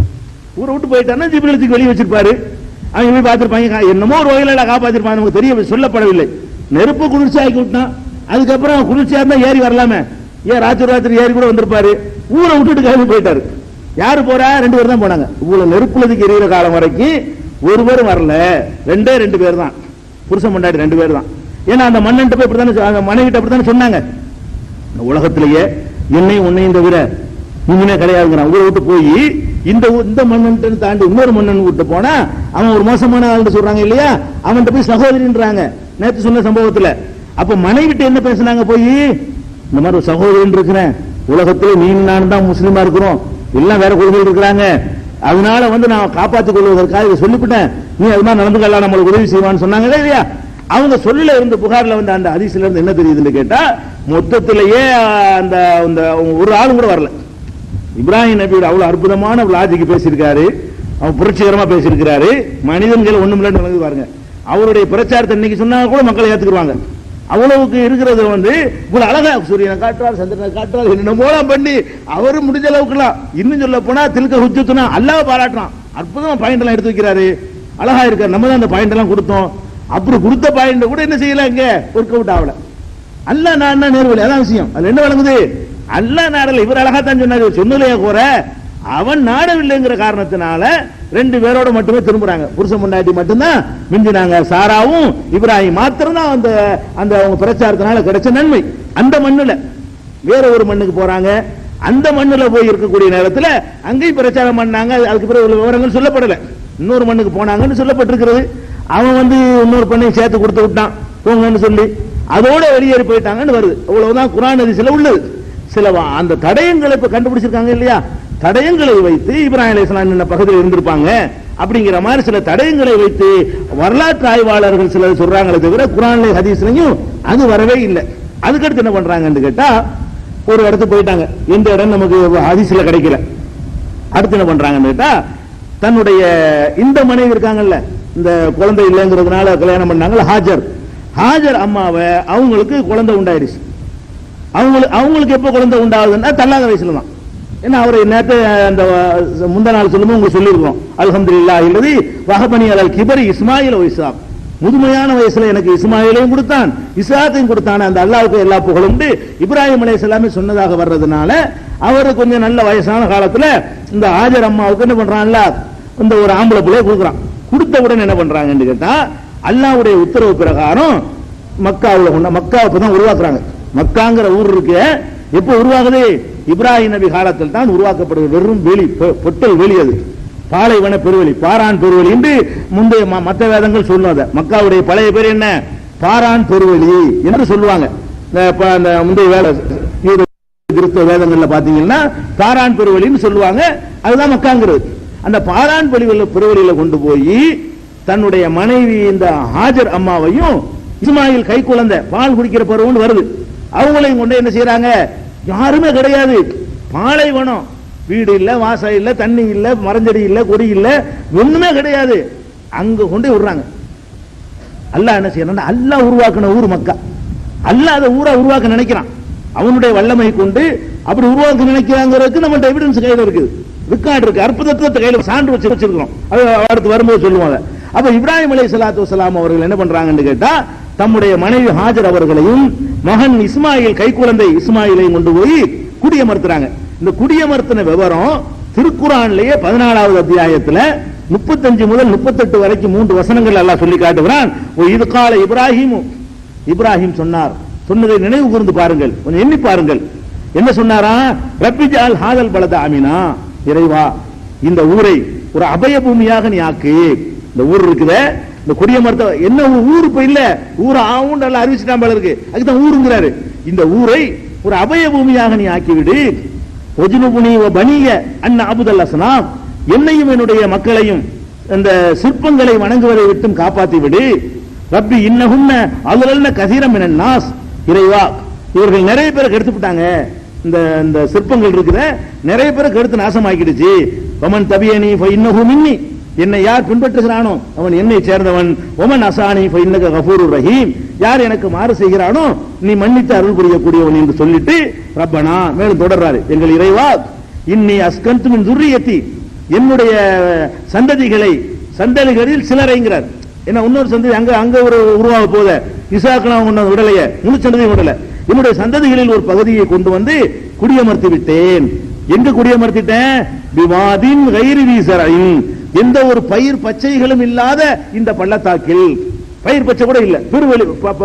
Speaker 1: ஊரை விட்டு போயிட்டாருன்னா ஜிப்ரீலுக்கு வெளியே வச்சிருப்பாரு, அவங்க போய் பார்த்திருப்பாங்க, என்னமோ ஒரு வகையில காப்பாத்திருப்பாங்க, நமக்கு தெரிய சொல்லப்படவில்லை. நெருப்பு குளிர்ச்சி ஆக்கி விட்டான். அதுக்கப்புறம் குளிர்ச்சியா இருந்தா ஏறி வரலாமே, ஏன் ராத்திரி ஏறி கூட வந்திருப்பாரு. ஊரை விட்டுட்டு கிளம்பி போயிட்டாரு. யாரு போறா? 2 பேர் தான் போனாங்க. இவ்வளவு நெருப்புலதுக்கு எரியிற காலம் வரைக்கும் ஒருவர் வரல, 2 பேர் தான், புருஷன் பொண்டாட்டி 2 பேர் தான். ஏன்னா அந்த மன்னன்ட்ட போய் இப்படித்தானே, மனைவிட்ட அப்படித்தானே சொன்னாங்க, உலகத்திலேயே என்னையும் உன்னையும் தவிர நீங்களே கிடையாதுங்கிறான். ஊரை விட்டு போய் இந்த மன்னன் தாண்டி இன்னொரு மன்னன் விட்டு போனா அவன் ஒரு மோசமான ஆள் சொல்றாங்க இல்லையா, அவன்கிட்ட போய் சகோதரின்றாங்க நேற்று சொன்ன சம்பவத்துல. அப்ப மனைவிட்டு என்ன பேசினாங்க? போய் இந்த மாதிரி ஒரு சகோதரன் இருக்கிறேன், உலகத்திலே நீ நான் தான் முஸ்லீமா இருக்கிறோம், எல்லாம் வேற கொள்கைகள் இருக்கிறாங்க, அதனால நான் காப்பாற்றிக் கொள்வதற்காக இதை சொல்லிவிட்டேன், நீ அது மாதிரி நடந்துக்கலாம், நம்மளுக்கு உதவி செய்வான்னு சொன்னாங்க இல்லையா. அவங்க சொல்ல இருந்து புகார்ல அந்த ஹதீஸ்ல இருந்து என்ன தெரியுதுன்னு கேட்டா, மொத்தத்திலேயே அந்த ஒரு ஆளும் கூட வரல. இப்ராஹிம் நபியோட அவ்வளவு அற்புதமான லாஜிக் பேசியிருக்காரு, அவன் புரட்சிகரமா பேசியிருக்கிறாரு. மனிதன்கள் ஒண்ணும் இல்லைன்னு பாருங்க, அவருடைய பிரச்சாரத்தை இன்னைக்கு சொன்னா கூட மக்களை ஏத்துக்குவாங்க. அவ்வளவுக்கு இருக்கிறது இவ்வளவு அழகா சூரியனை காட்டுறார், சந்திரனை காட்டுறார், என்னென்னமோலாம் பண்ணி அவரு முடிஞ்ச அளவுக்குலாம், இன்னும் சொல்ல போனா தில்க ஹுஜ்ஜத்துனா அல்லாஹ் பாராட்டுறான், அற்புதமா பாயிண்ட் எல்லாம் எடுத்து வைக்கிறாரு, அழகா இருக்காரு. நம்ம தான் அந்த பாயிண்ட் எல்லாம் கொடுத்தோம், அப்புறம் கொடுத்த பாயிண்ட் கூட என்ன செய்யல, இங்க ஒர்க் அவுட் ஆகல. அல்லாஹ் நான் நேர்வழி, அதான் விஷயம். அது என்ன வழங்குது? அல்லாஹ் நாடல, இவர் அழகா தான் சொன்னாரு, சொன்னலையே கூற அவன் நாடவில்லைங்கிற காரணத்தினால 2 பேரோட மட்டுமே திரும்புறாங்க. புருஷன் பொண்டாட்டி மட்டும்தான் மிஞ்சினாங்க. சாராவும் இப்ராஹிம் மாத்திரம் தான் அந்த அவங்க பிரச்சாரத்தினால கிடைச்ச நன்மை. அந்த மண்ணுல வேற ஒரு மண்ணுக்கு போறாங்க, அந்த மண்ணுல போய் இருக்கக்கூடிய நேரத்தில் அங்கேயும் பிரச்சாரம் பண்ணாங்க. அதுக்கு பிறகு விவரங்கள் சொல்லப்படல. இன்னொரு மண்ணுக்கு போனாங்கன்னு சொல்லப்பட்டிருக்கிறது. அவன் இன்னொரு பண்ணை சேர்த்து கொடுத்து விட்டான் போங்கன்னு சொல்லி, அதோட வெளியேறி போயிட்டாங்கன்னு வருது. அவ்வளவுதான் குர்ஆன் ஹதீஸ்ல உள்ளது. சில அந்த தடயங்களை இப்ப கண்டுபிடிச்சிருக்காங்க இல்லையா, தடயங்களை வைத்து இப்ராஹிம் அலைஹிஸ்ஸலாம் என்ன பகுதியில் இருந்திருப்பாங்க அப்படிங்கிற மாதிரி சில தடயங்களை வைத்து வரலாற்று ஆய்வாளர்கள் சிலர் சொல்றாங்களே தவிர குர்ஆன்ல ஹதீஸ்லயும் அது வரவே இல்லை. அதுக்கடுத்து என்ன பண்றாங்கன்னு கேட்டா, ஒரு இடத்துக்கு போயிட்டாங்க, எந்த இடம் நமக்கு ஹதீஸ்ல கிடைக்கல. அடுத்து என்ன பண்றாங்கன்னு கேட்டா, தன்னுடைய இந்த மனைவி இருக்காங்கல்ல, இந்த குழந்தை இல்லைங்கிறதுனால கல்யாணம் பண்ணாங்கல்ல ஹாஜர் அம்மாவை, அவங்களுக்கு குழந்தை உண்டாயிருச்சு. அவங்களுக்கு எப்ப குழந்தை உண்டாகுதுன்னா தள்ளாத வயசுல தான். ஏன்னா அவரை நேற்று அந்த முந்த நாள் சொல்லும்போது உங்களுக்கு சொல்லியிருக்கோம், அல்ஹம்துலில்லாஹ் இல்லதி வஹபனி அலல் கிபரி இஸ்மாயில் வ இஸ்ஹாக், முதுமையான வயசுல எனக்கு இஸ்மாயிலையும் கொடுத்தான் இஸ்ஹாக்கையும் கொடுத்தான். அந்த அல்லாஹ்வுக்கு எல்லா புகழும் இப்ராஹிம் அலைஹிஸ்ஸலாம் சொன்னதாக வர்றதுனால அவர் கொஞ்சம் நல்ல வயசான காலத்துல இந்த ஹாஜர் அம்மாவுக்கு என்ன பண்றான்ல, இந்த ஒரு ஆம்பளை பிள்ளைய கொடுக்குறான். கொடுத்த உடனே என்ன பண்றாங்கன்னு கேட்டா, அல்லாஹ்வுடைய உத்தரவு பிரகாரம் மக்காவை தான் உருவாக்குறாங்க. மக்காங்கிற ஊர் இருக்கு, எப்போ உருவாகுது? இப்ராஹிம் நபி காலத்தில் தான் உருவாக்கப்படுது. வெறும் வெளி, பொட்டல் வெளி, அது பாலைவன பெருவெளி, பாரான் பெருவெளி என்று முந்தைய மற்ற வேதங்கள் சொல்லுவாங்க. மக்காவுடைய பழைய பேர் என்ன? பாரான் பெருவெளி என்று சொல்லுவாங்க. அந்த முந்தைய வேலை கிறிஸ்தவ வேதங்கள்ல பாத்தீங்கன்னா பாரான் பெருவெளின்னு சொல்லுவாங்க. அதுதான் மக்காங்கிறது. அந்த பாரான் பெருவெளியில கொண்டு போய் தன்னுடைய மனைவி இந்த ஹாஜர் அம்மாவையும், இஸ்மாயில் கை குழந்தை பால் குடிக்கிற பருவம்னு வருது, அவங்களையும் கொண்டு என்ன செய்யறாங்க, யாருமே கிடையாது, பாலைவனம், வீடு இல்ல, வாசல் இல்ல, தண்ணி இல்ல, மரஞ்செடி இல்ல, கொடி இல்ல, ஒண்ணுமே கிடையாது, அங்க கொண்டு விடுறாங்க. அல்லாஹ் என்ன செய்யறான்? அல்லாஹ் உருவாக்கின ஊர் மக்கா. அல்லாஹ் அதை ஊரா உருவாக்க நினைக்கிறான். அவனுடைய வல்லமை கொண்டு அப்படி உருவாக்க நினைக்கிறாங்கிறதுக்கு நம்ம எவிடன்ஸ் கையில இருக்குது, ரெக்கார்டு இருக்கு, அற்புதத்தை கையில சான்று வச்சிருக்கிறோம். அது அடுத்து வரும்போது சொல்லுவாங்க. அப்ப இப்ராஹிம் அலைஹிஸ்ஸலாத்து வஸலாம் அவர்கள் என்ன பண்றாங்கன்னு கேட்டா, தம்முடைய மனைவி ஹாஜர் அவர்களையும் மகன் இஸ்மாயில் கைக்குழந்தை இஸ்மாயிலையும் கொண்டு போய் குடியமர்த்துறாங்க. இந்த குடியமர்த்தின விவரம் திருக்குர்ஆன்லயே 14வது அத்தியாயத்துல 35 முதல் 38 வரைக்கும் 3 வசனங்கள் அல்லாஹ் சொல்லி காட்டுகிறான். இது கால இப்ராஹிம் சொன்னார், சொன்னதை நினைவு கூர்ந்து பாருங்கள், கொஞ்சம் எண்ணி பாருங்கள். என்ன சொன்னாரா? ரப்பி ஜஅல் ஹாதல் பலத ஆமினா, இறைவா இந்த ஊரை ஒரு அபய பூமியாக நீ ஆக்கு. இந்த ஊர் இருக்குதே, இந்த குடியமர்த்த என்ன ஊர் இப்ப இல்ல, ஊர் ஆவுண்டு எல்லாம் அறிவிச்சுட்டான் போல இருக்கு, அதுதான் ஊருங்கிறாரு. இந்த ஊரை ஒரு அபய பூமியாக நீ ஆக்கிவிடு. ஒஜ்னுபுனி வ பனிய அன் அபுதல் அஸ்னாம், என்னையும் என்னுடைய மக்களையும் இந்த சிற்பங்களை வணங்குவதை விட்டும் காப்பாற்றி விடு. ரப்பி இன்னஹுன்ன அலல்ன கஸீரம் மினன் நாஸ், இறைவா இவர்கள் நிறைய பேரை கெடுத்து விட்டாங்க, இந்த சிற்பங்கள் இருக்குத நிறைய பேரை கெடுத்து நாசமாக்கிடுச்சு. வமன் தபியனி ஃப இன்னஹு மின்னி, என்னை யார் பின்பற்றுகிறானோ அவன் என்னை சேர்ந்தவன். ஒமன் அசானி ஃப இன்னக கஃபூருர் ரஹீம், யார் எனக்கு மாறு செய்கிறானோ நீ மன்னித்து அருள் புரியக்கூடியவன் என்று சொல்லிட்டு ரப்பனா மேலும் தொடர்றாரு, எங்கள் இறைவா இன்னி அஸ்கந்து மின் துர்ரியத்தி, என்னுடைய சந்ததிகளில் சிலரைங்கிறார். ஏன்னா இன்னொரு சந்ததி அங்க ஒரு உருவாக போத இசாக்கெல்லாம் கொண்டு விடலையே, முழு சந்ததியும் விடல, என்னுடைய சந்ததிகளில் ஒரு பகுதியை கொண்டு வந்து குடியமர்த்தி விட்டேன். எங்க குடியமர்த்திட்டேன்? பிவாதின் கைரி வீசரைன், எந்த ஒரு பயிர் பச்சைகளும் இல்லாத இந்த பள்ளத்தாக்கில். பயிர் பச்சை கூட இல்ல,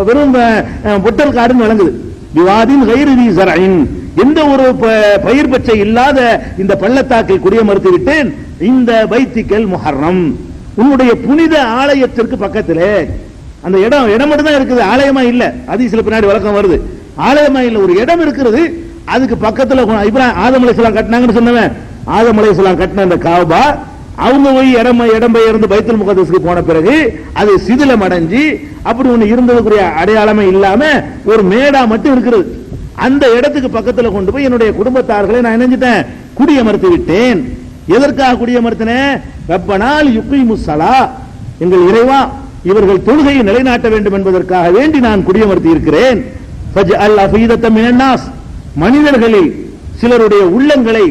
Speaker 1: வெறும் பொட்டல் காடுன்னு வழங்குது. பிவாதின் கைரி வீசரைன், எந்த ஒரு பயிர் பச்சை இல்லாத இந்த பள்ளத்தாக்கில் குடியமர்த்தி விட்டேன். இந்த பைத்திக்கல் முஹர்ரம், உன்னுடைய புனித ஆலயத்திற்கு பக்கத்திலே. அந்த இடம் மட்டும் தான் இருக்குது, ஆலயமா இல்ல. ஹதீஸ்ல பின்னாடி வழக்கம் வருது, ஆலயமா இல்ல, ஒரு இடம் இருக்கிறது. அதுக்கு பக்கத்துல இப்ராஹிம் ஆதம் அலைஹிஸ்ஸலாம் கட்டினாங்கன்னு சொன்னவன், ஆதம் அலைஹிஸ்ஸலாம் கட்டின அந்த காபா, அவங்க போய் இடம்பெயர்ந்து பைத்துல் முகத்தஸ்க்கு போன பிறகு அது சிதிலம் அடைஞ்சு அப்படி ஒண்ணு இருந்ததுக்குரிய அடையாளமே இல்லாம ஒரு மேடா மட்டும் இருக்கிறது. அந்த இடத்துக்கு பக்கத்துல கொண்டு போய் என்னுடைய குடும்பத்தார்களை நான் நினைஞ்சிட்டேன், குடியமர்த்தி விட்டேன். எதற்காக குடியமர்த்தினேன்? ரப்பனால் யுகீமுஸ்ஸலா, எங்கள் இறைவா இவர்கள் தொழுகையை நிலைநாட்ட வேண்டும் என்பதற்காக வேண்டி நான் குடியமர்த்தி இருக்கிறேன். ஃபஜ்அல் அஃபீதத்த மினன் நாஸ், மனிதர்களில் சிலருடைய உள்ளங்களை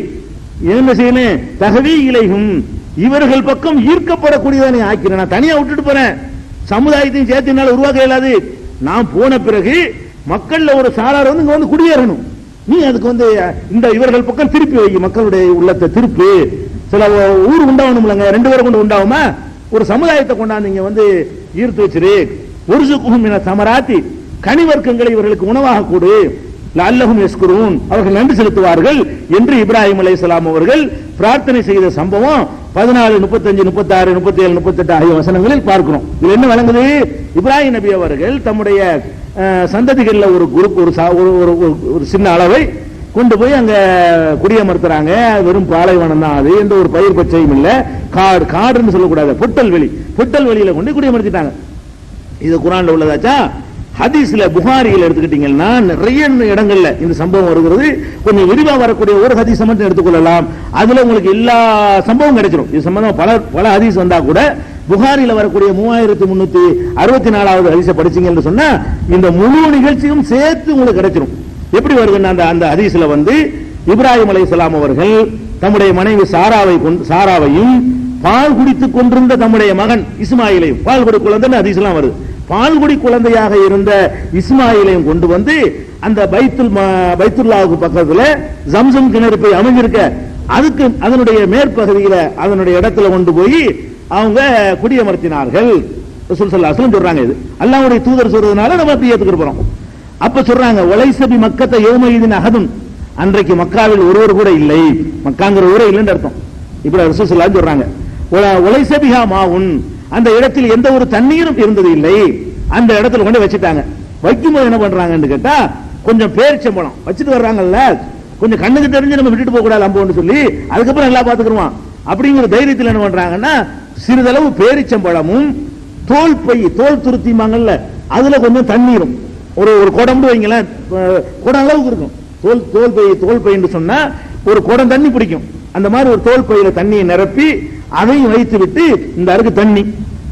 Speaker 1: என்ன செய்யணும்? தகவி இலையும், இவர்கள் பக்கம் ஈர்க்கப்படக்கூடியதை ஆக்கிறேன். நான் தனியா விட்டுட்டு போறேன், சமுதாயத்தையும் சேர்த்தினால உருவாக்க இயலாது. நான் போன பிறகு மக்கள்ல ஒரு சாரார் வந்து இங்க வந்து குடியேறணும். நீ அதுக்கு வந்து இந்த இவர்கள் பக்கம் திருப்பி வை, மக்களுடைய உள்ளத்தை திருப்பி. சில ஊர் உண்டாகணும்லங்க, 2 பேரை கொண்டு உண்டாகுமா? ஒரு சமுதாயத்தை கொண்டாந்து இங்க வந்து ஈர்த்து வச்சிரு. ஒரு சுக்கும் சமராத்தி, கனிவர்க்கங்களை இவர்களுக்கு உணவாக கூடு. லஅல்லஹும் யஸ்குரூன், அவர்கள் நன்றி செலுத்துவார்கள் என்று இப்ராஹிம் அலைஹிஸ்ஸலாம் அவர்கள் பிரார்த்தனை செய்த சம்பவம் 14, 35, 36, 37, 38 ஆகிய வசனங்களில் பார்க்கிறோம். இது என்ன வழங்குது? இப்ராஹிம் நபி அவர்கள் தம்முடைய சந்ததிகளில் ஒரு குரூப், ஒரு சின்ன அளவை கொண்டு போய் அங்க குடியமர்த்துறாங்க. வெறும் பாலைவனம் தான் அது, எந்த ஒரு பயிர் பச்சையும் இல்ல, காடுன்னு சொல்லக்கூடாது, புட்டல் வெளியில கொண்டு குடியமர்த்திட்டாங்க. இது குர்ஆன்ல உள்ளதாச்சா? ஹதீஸ்ல புகாரியில் எடுத்துக்கிட்டீங்கன்னா நிறைய இடங்கள்ல இந்த சம்பவம் வருகிறது. கொஞ்சம் விரிவா வரக்கூடிய ஒரு ஹதீஸ் மட்டும் எடுத்துக்கொள்ளலாம், அதுல உங்களுக்கு எல்லா சம்பவம் கிடைச்சிடும். இது சம்பந்தம் பல ஹதீஸ் வந்தா கூட புகாரில வரக்கூடிய 3364வது ஹதீஸை படிச்சீங்கன்னு சொன்னா இந்த முழு நிகழ்ச்சியும் சேர்த்து உங்களுக்கு கிடைச்சிடும். எப்படி வருதுன்னா அந்த ஹதீஸ்ல வந்து இப்ராஹிம் அலைஹிஸ்ஸலாம் அவர்கள் தம்முடைய மனைவி சாராவையும் பால் குடித்துக் கொண்டிருந்த தம்முடைய மகன் இஸ்மாயிலையும், பால் குடி குழந்தை ஹதீஸ்லாம் வருது, பால்குடி குழந்தையாக இருந்த இஸ்மாயிலையும் கொண்டு வந்து அந்த பைத்துல்லாவுக்கு பக்கத்துல ஜம்சம் கிணறு போய் அமைஞ்சிருக்க அதுக்கு அதனுடைய மேற்பகுதியில அதனுடைய இடத்துல கொண்டு போய் அவங்க குடியமர்த்தினார்கள். ரசூல் ஸல்லல்லாஹு அலைஹி வஸல்லம் சொல்றாங்க. இது அல்லாஹ்வுடைய தூதர் சொல்றதுனால நம்ம அப்படி ஏத்துக்க போறோம். அப்ப சொல்றாங்க, வலைசபி மக்கத்த யௌமயிதின் அஹதுன், அன்றைக்கு மக்காவில் ஒருவர் கூட இல்லை, மக்காங்கிற ஊரே இல்லைன்னு அர்த்தம். இப்படி ரசூல் ஸல்லல்லாஹு அலைஹி சொல்றாங்க. வலைசபிஹா மாவுன், அந்த இடத்தில் எந்த ஒரு தண்ணீரும் இருந்தது இல்லை. அந்த இடத்துல கொண்டு வச்சுட்டாங்க. வைக்கும்போது என்ன பண்றாங்கன்னு கேட்டா, கொஞ்சம் பேரிச்சம்பழம் வச்சுட்டு வர்றாங்கல்ல, கொஞ்சம் கண்ணுக்கு தெரிஞ்சு நம்ம விட்டுட்டு போக கூடாது அம்போன்னு சொல்லி அதுக்கப்புறம் எல்லாம் பாத்துக்குருவான் அப்படிங்கிற தைரியத்தில் என்ன பண்றாங்கன்னா, சிறிதளவு பேரிச்சம்பழமும் தோல் துருத்திமாங்கல்ல, அதுல கொஞ்சம் தண்ணீரும், ஒரு குடம்பு வைங்களேன், குடம் அளவுக்கு இருக்கும். தோல் பை என்று சொன்னா ஒரு குடம் தண்ணி பிடிக்கும். அந்த மாதிரி ஒரு தோல் பையில தண்ணியை நிரப்பி அதையும் வைத்து விட்டு, இந்த அருக்கு தண்ணி,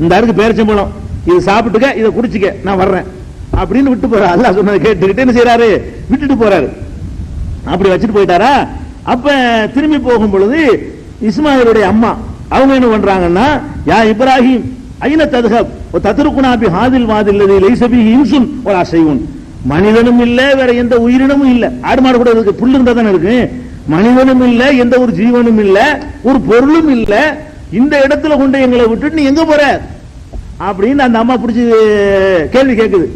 Speaker 1: இந்த அருக்கு பேரிச்சம்பழம், இது சாப்பிட்டுக்க, இதை குடிச்சுக்க, நான் வர்றேன் அப்படின்னு விட்டு போறாரு. அல்லாஹ் சொன்னதை கேட்டுக்கிட்டு என்ன செய்யறாரு? விட்டுட்டு போறாரு. அப்படி வச்சுட்டு போயிட்டாரா? அப்ப திரும்பி போகும் பொழுது இஸ்மாயிலுடைய அம்மா அவங்க என்ன பண்றாங்கன்னா, யா இப்ராஹிம் ஐன தத்ஹப் வ தத்ருகுனா பி ஹாதில் வாதில் லதி லைஸ பிஹி இன்சுன் வலா ஷைஉன், மனிதனும் இல்ல, வேற எந்த உயிரினமும் இல்ல. ஆடு மாடு கூட இருக்கு, புல்லு இருந்தா தானே இருக்கு. மனிதனும் இல்ல, எந்த ஒரு ஜீவனும் இல்ல, ஒரு பொருளும் இல்ல, இந்த இடத்துல கொண்டு எங்களை விட்டுட்டு நீ எங்க போற அப்படின்னு அந்த அம்மா பிடிச்சி கேள்வி கேட்குது.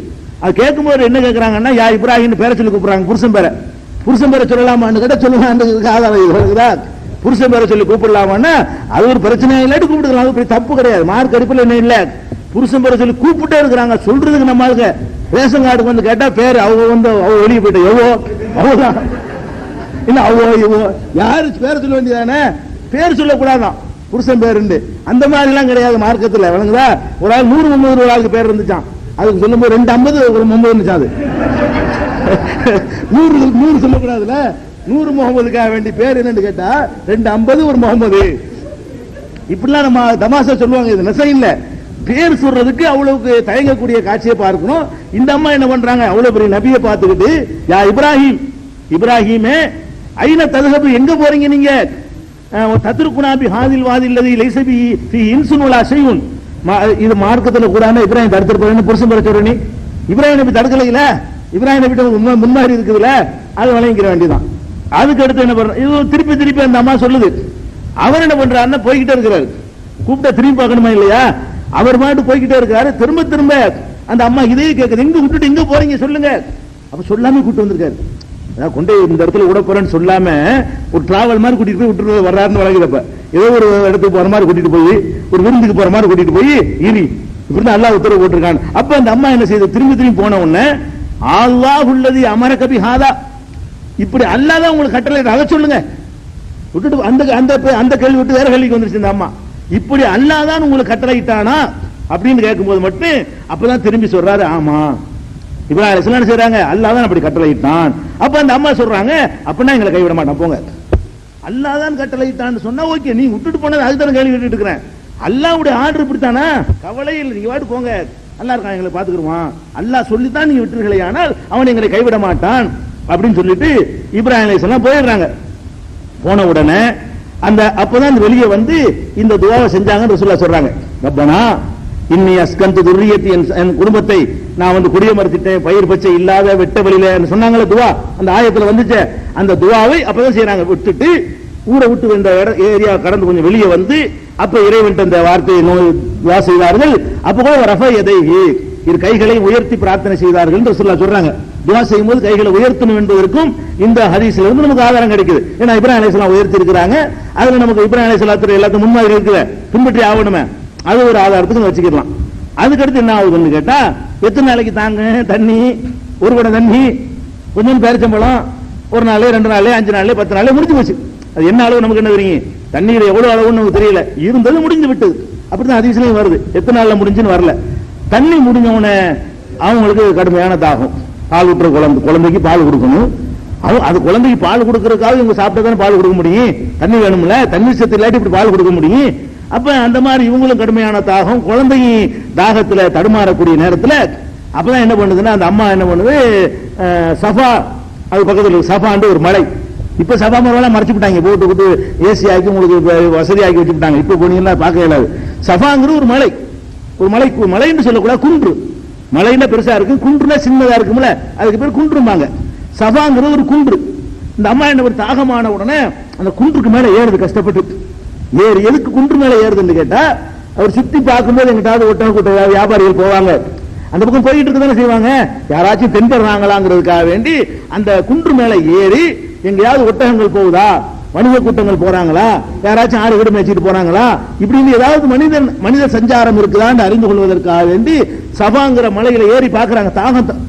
Speaker 1: அது கேட்கும்போது என்ன கேட்கிறாங்கன்னா, யா இப்ராஹிம் பேரை சொல்லி கூப்பிடுறாங்க. புருஷன் பேரை சொல்லலாமான்னு கேட்டா சொல்லலாம். புருஷன் பேரை சொல்லி கூப்பிடலாமான்னா அது ஒரு பிரச்சனை இல்லாட்டி கூப்பிடுக்கலாம், அது பெரிய தப்பு கிடையாது. மார்க் அடிப்பில் என்ன இல்ல, புருஷன் பேரை சொல்லி கூப்பிட்டே இருக்கிறாங்க. சொல்றதுக்கு நம்ம ரேஷன் கார்டுக்கு வந்து கேட்டா பேர் அவங்க வந்து அவ வெளியே போயிட்டு எவ்வளோ அவ்வளோதான் இல்ல, அவ்வளோ இவ்வளோ யாரு பேரை சொல்ல வேண்டியதானே, பேர் சொல்லக்கூடாதான் புருஷன் பேரு. அந்த மாதிரி எல்லாம் கிடையாது மார்க்கத்தில், வழங்குதா? ஒரு ஆள் 100 முகமது ஒரு ஆளுக்கு பேர் இருந்துச்சான், அதுக்கு சொல்லும் போது 250 ஒரு முகமது இருந்துச்சு. அது 100 சொல்லக்கூடாதுல, 100 முகமதுக்காக வேண்டி பேர் என்னன்னு கேட்டா 250 ஒரு முகமது. இப்படிலாம் நம்ம தமாஷா சொல்லுவாங்க. இது நெசம் இல்ல, பேர் சொல்றதுக்கு அவ்வளவுக்கு தயங்கக்கூடிய காட்சியை பார்க்கணும். இந்த அம்மா என்ன பண்றாங்க, அவ்வளவு பெரிய நபியை பார்த்துக்கிட்டு, யா இப்ராஹிமே ஐன ததுஹபு, எங்க போறீங்க நீங்க? தத்ருகுனா பி ஹாதில் வாதில் லதி லைஸ பிஹி இன்சுன் வலா ஷைஉன், இது மார்க்கத்தில் கூடாம இப்ராஹிம் தடுத்திருப்பாருன்னு புருஷன் பேர சொல்ற நீ. இப்ராஹிம் நபி தடுக்கலையில, இப்ராஹிம் நபி முன்மாறி இருக்குதுல, அது வழங்கிக்கிற வேண்டியதான். அதுக்கு அடுத்து என்ன பண்ற, இது திருப்பி திருப்பி அந்த அம்மா சொல்லுது. அவர் என்ன பண்றாருன்னா போய்கிட்டே இருக்கிறாரு. கூப்பிட்டா திரும்பி பார்க்கணுமா இல்லையா? அவர் மாட்டு போய்கிட்டே இருக்காரு. திரும்ப திரும்ப அந்த அம்மா இதே கேட்குது, எங்க விட்டுட்டு எங்க போறீங்க சொல்லுங்க. அப்ப சொல்லாம கூட்டு வந்திருக்காரு. கொண்டு இந்த இடத்துல விட போறேன்னு சொல்லாம ஒரு டிராவல் மாதிரி கூட்டிட்டு போய் விட்டு வர்றாருன்னு வழங்குறப்ப ஏதோ ஒரு இடத்துக்கு போற மாதிரி கூட்டிட்டு போய், ஒரு விருந்துக்கு போற மாதிரி கூட்டிட்டு போய் இனி இப்படிதான் அல்லாஹ் உத்தரவு போட்டிருக்காங்க. அப்ப அந்த அம்மா என்ன செய்யுது, திரும்பி திரும்பி போன உடனே அல்லாஹுல்லதி அமரக பிஹாதா, இப்படி அல்லாஹ் தான் உங்களுக்கு கட்டளை அதை சொல்லுங்க. விட்டுட்டு அந்த அந்த அந்த கேள்வி விட்டு வேற கேள்விக்கு வந்துருச்சு இந்த அம்மா. இப்படி அல்லாஹ் தான் உங்களுக்கு கட்டளையிட்டானா அப்படின்னு கேட்கும்போது மட்டும் அப்பதான் திரும்பி சொல்றாரு, ஆமா இப்ராஹிம் அலைஹிஸ்ஸலாம் செய்றாங்க, அல்லாஹ் தான் அப்படி கட்டளையிட்டான். அப்ப அந்த அம்மா சொல்றாங்க, அப்படின்னா எங்களை கைவிட மாட்டான் போங்க. அல்லாஹ் தான் கட்டளையிட்டான்னு சொன்னா ஓகே, நீ விட்டுட்டு போனது அதுதான் கேள்வி கேட்டுட்டு இருக்கிறேன். அல்லாஹ்வுடைய ஆர்டர் இப்படித்தானா, கவலை இல்லை, நீங்க வாட்டு போங்க, அல்லாஹ் இருக்கான் எங்களை பாத்துக்கிடுவான், அல்லாஹ் சொல்லித்தான் நீங்க விட்டுர்களே, ஆனால் அவன் எங்களை கைவிட மாட்டான் அப்படின்னு சொல்லிட்டு இப்ராஹிம் அலைஹிஸ்ஸலாம் போயிடுறாங்க. போன உடனே அந்த அப்பதான் வெளியே வந்து இந்த துஆவை செஞ்சாங்கன்னு ரசூலுல்லாஹ் சொல்றாங்க. ரப்பனா இன்னி அஸ்கந்து துர்ரியத்தி, என் குடும்பத்தை நான் வந்து குடியமர்த்திட்டேன், பயிர் பச்சை இல்லாத வெட்ட வெளியில சொன்னாங்களே துஆ, அந்த ஆயத்துல வந்துச்சு. அந்த துஆவை அப்பதான் செய்யறாங்க. விட்டுட்டு ஊரை விட்டு இந்த ஏரியா கடந்து கொஞ்சம் வெளியே வந்து அப்ப இறைவன் அந்த வார்த்தையை துஆ செய்தார்கள். அப்ப கூட ரஃப யதைஹி, இரு கைகளை உயர்த்தி பிரார்த்தனை செய்தார்கள் என்று ரசூலுல்லாஹ் சொல்றாங்க. துஆ செய்யும்போது கைகளை உயர்த்தணும் என்பதற்கும் இந்த ஹதீஸ்ல இருந்து நமக்கு ஆதாரம் கிடைக்குது. ஏன்னா இப்ராஹிம் அலைஹிஸ்ஸலாம் உயர்த்தி இருக்கிறாங்க. அதுல நமக்கு இப்ராஹிம் அலைஹிஸ்ஸலாத்து எல்லாத்தையும் முன்மாதிரி இருக்குது, பின்பற்றி ஆகணுமே, அது ஒரு ஆதாரத்துக்கு வச்சுக்கலாம். அதுக்கடுத்து என்ன ஆகுதுன்னு கேட்டா, எத்தனை நாளைக்கு தாங்க தண்ணி, ஒரு குடம் தண்ணி, கொஞ்சம் பேரிச்சம்பழம், ஒரு நாள் 2 நாள் 5 நாள் 10 நாள் முடிஞ்சு போச்சு. அது என்ன அளவு நமக்கு என்ன தெரியும், தண்ணீர் எவ்வளவு அளவுன்னு நமக்கு தெரியல, இருந்தது முடிஞ்சு விட்டது. அப்படிதான் ஹதீஸ்லயும் வருது, எத்தனை நாள்ல முடிஞ்சுன்னு வரல. தண்ணி முடிஞ்சவன அவங்களுக்கு கடுமையான தாகம், பால் ஊற்ற குழந்தைக்கு பால் கொடுக்கணும். அது குழந்தைக்கு பால் கொடுக்கறதுக்காக இவங்க சாப்பிட்டா தானே பால் கொடுக்க முடியும், தண்ணி வேணும்ல, தண்ணி சத்து இல்லாட்டி இப்படி பால் கொடுக்க முடியும். அப்ப அந்த மாதிரி இவங்களும் கடுமையான தாகம், குழந்தையும் தாகத்துல தடுமாறக்கூடிய நேரத்துல அப்பதான் என்ன பண்ணுதுன்னா அந்த அம்மா என்ன பண்ணுது, சஃபா, அது பக்கத்துல சஃபான்னு ஒரு மலை, இப்ப சஃபா மரம் மறைச்சு விட்டாங்க, போட்டு ஏசி ஆக்கி உங்களுக்கு வசதி ஆக்கி வச்சுட்டாங்க. இப்ப போனீங்கன்னா பார்க்க இயலாது. சஃபாங்கிற ஒரு மலை, ஒரு மலை, மலைன்னு சொல்லக்கூடாது, குன்று. மலைன்னா பெருசா இருக்கு, குன்றுனா சின்னதா இருக்கும்ல, அதுக்கு பேர் குன்றுமாங்க. சஃபாங்கிற ஒரு குன்று. இந்த அம்மா என்ன ஒரு தாகமான உடனே அந்த குன்றுக்கு மேல ஏறுது, கஷ்டப்பட்டு ஏறு. எதுக்கு குன்று மேல ஏறுதுன்னு கேட்டா, அவர் சுத்தி பார்க்கும்போது எங்கிட்டாவது ஒட்டக கூட்ட வியாபாரிகள் போவாங்க, அந்த பக்கம் போயிட்டு இருக்க தானே செய்வாங்க, யாராச்சும் தென்படுறாங்களாங்கிறதுக்காக வேண்டி அந்த குன்று மேல ஏறி எங்கேயாவது ஒட்டகங்கள் போகுதா, வணிக கூட்டங்கள் போறாங்களா, யாராச்சும் ஆறு வீடு மேய்ச்சிட்டு போறாங்களா, இப்படின்னு ஏதாவது மனித சஞ்சாரம் இருக்குதான்னு அறிந்து கொள்வதற்காக வேண்டி சபாங்கிற மலையில ஏறி பாக்குறாங்க.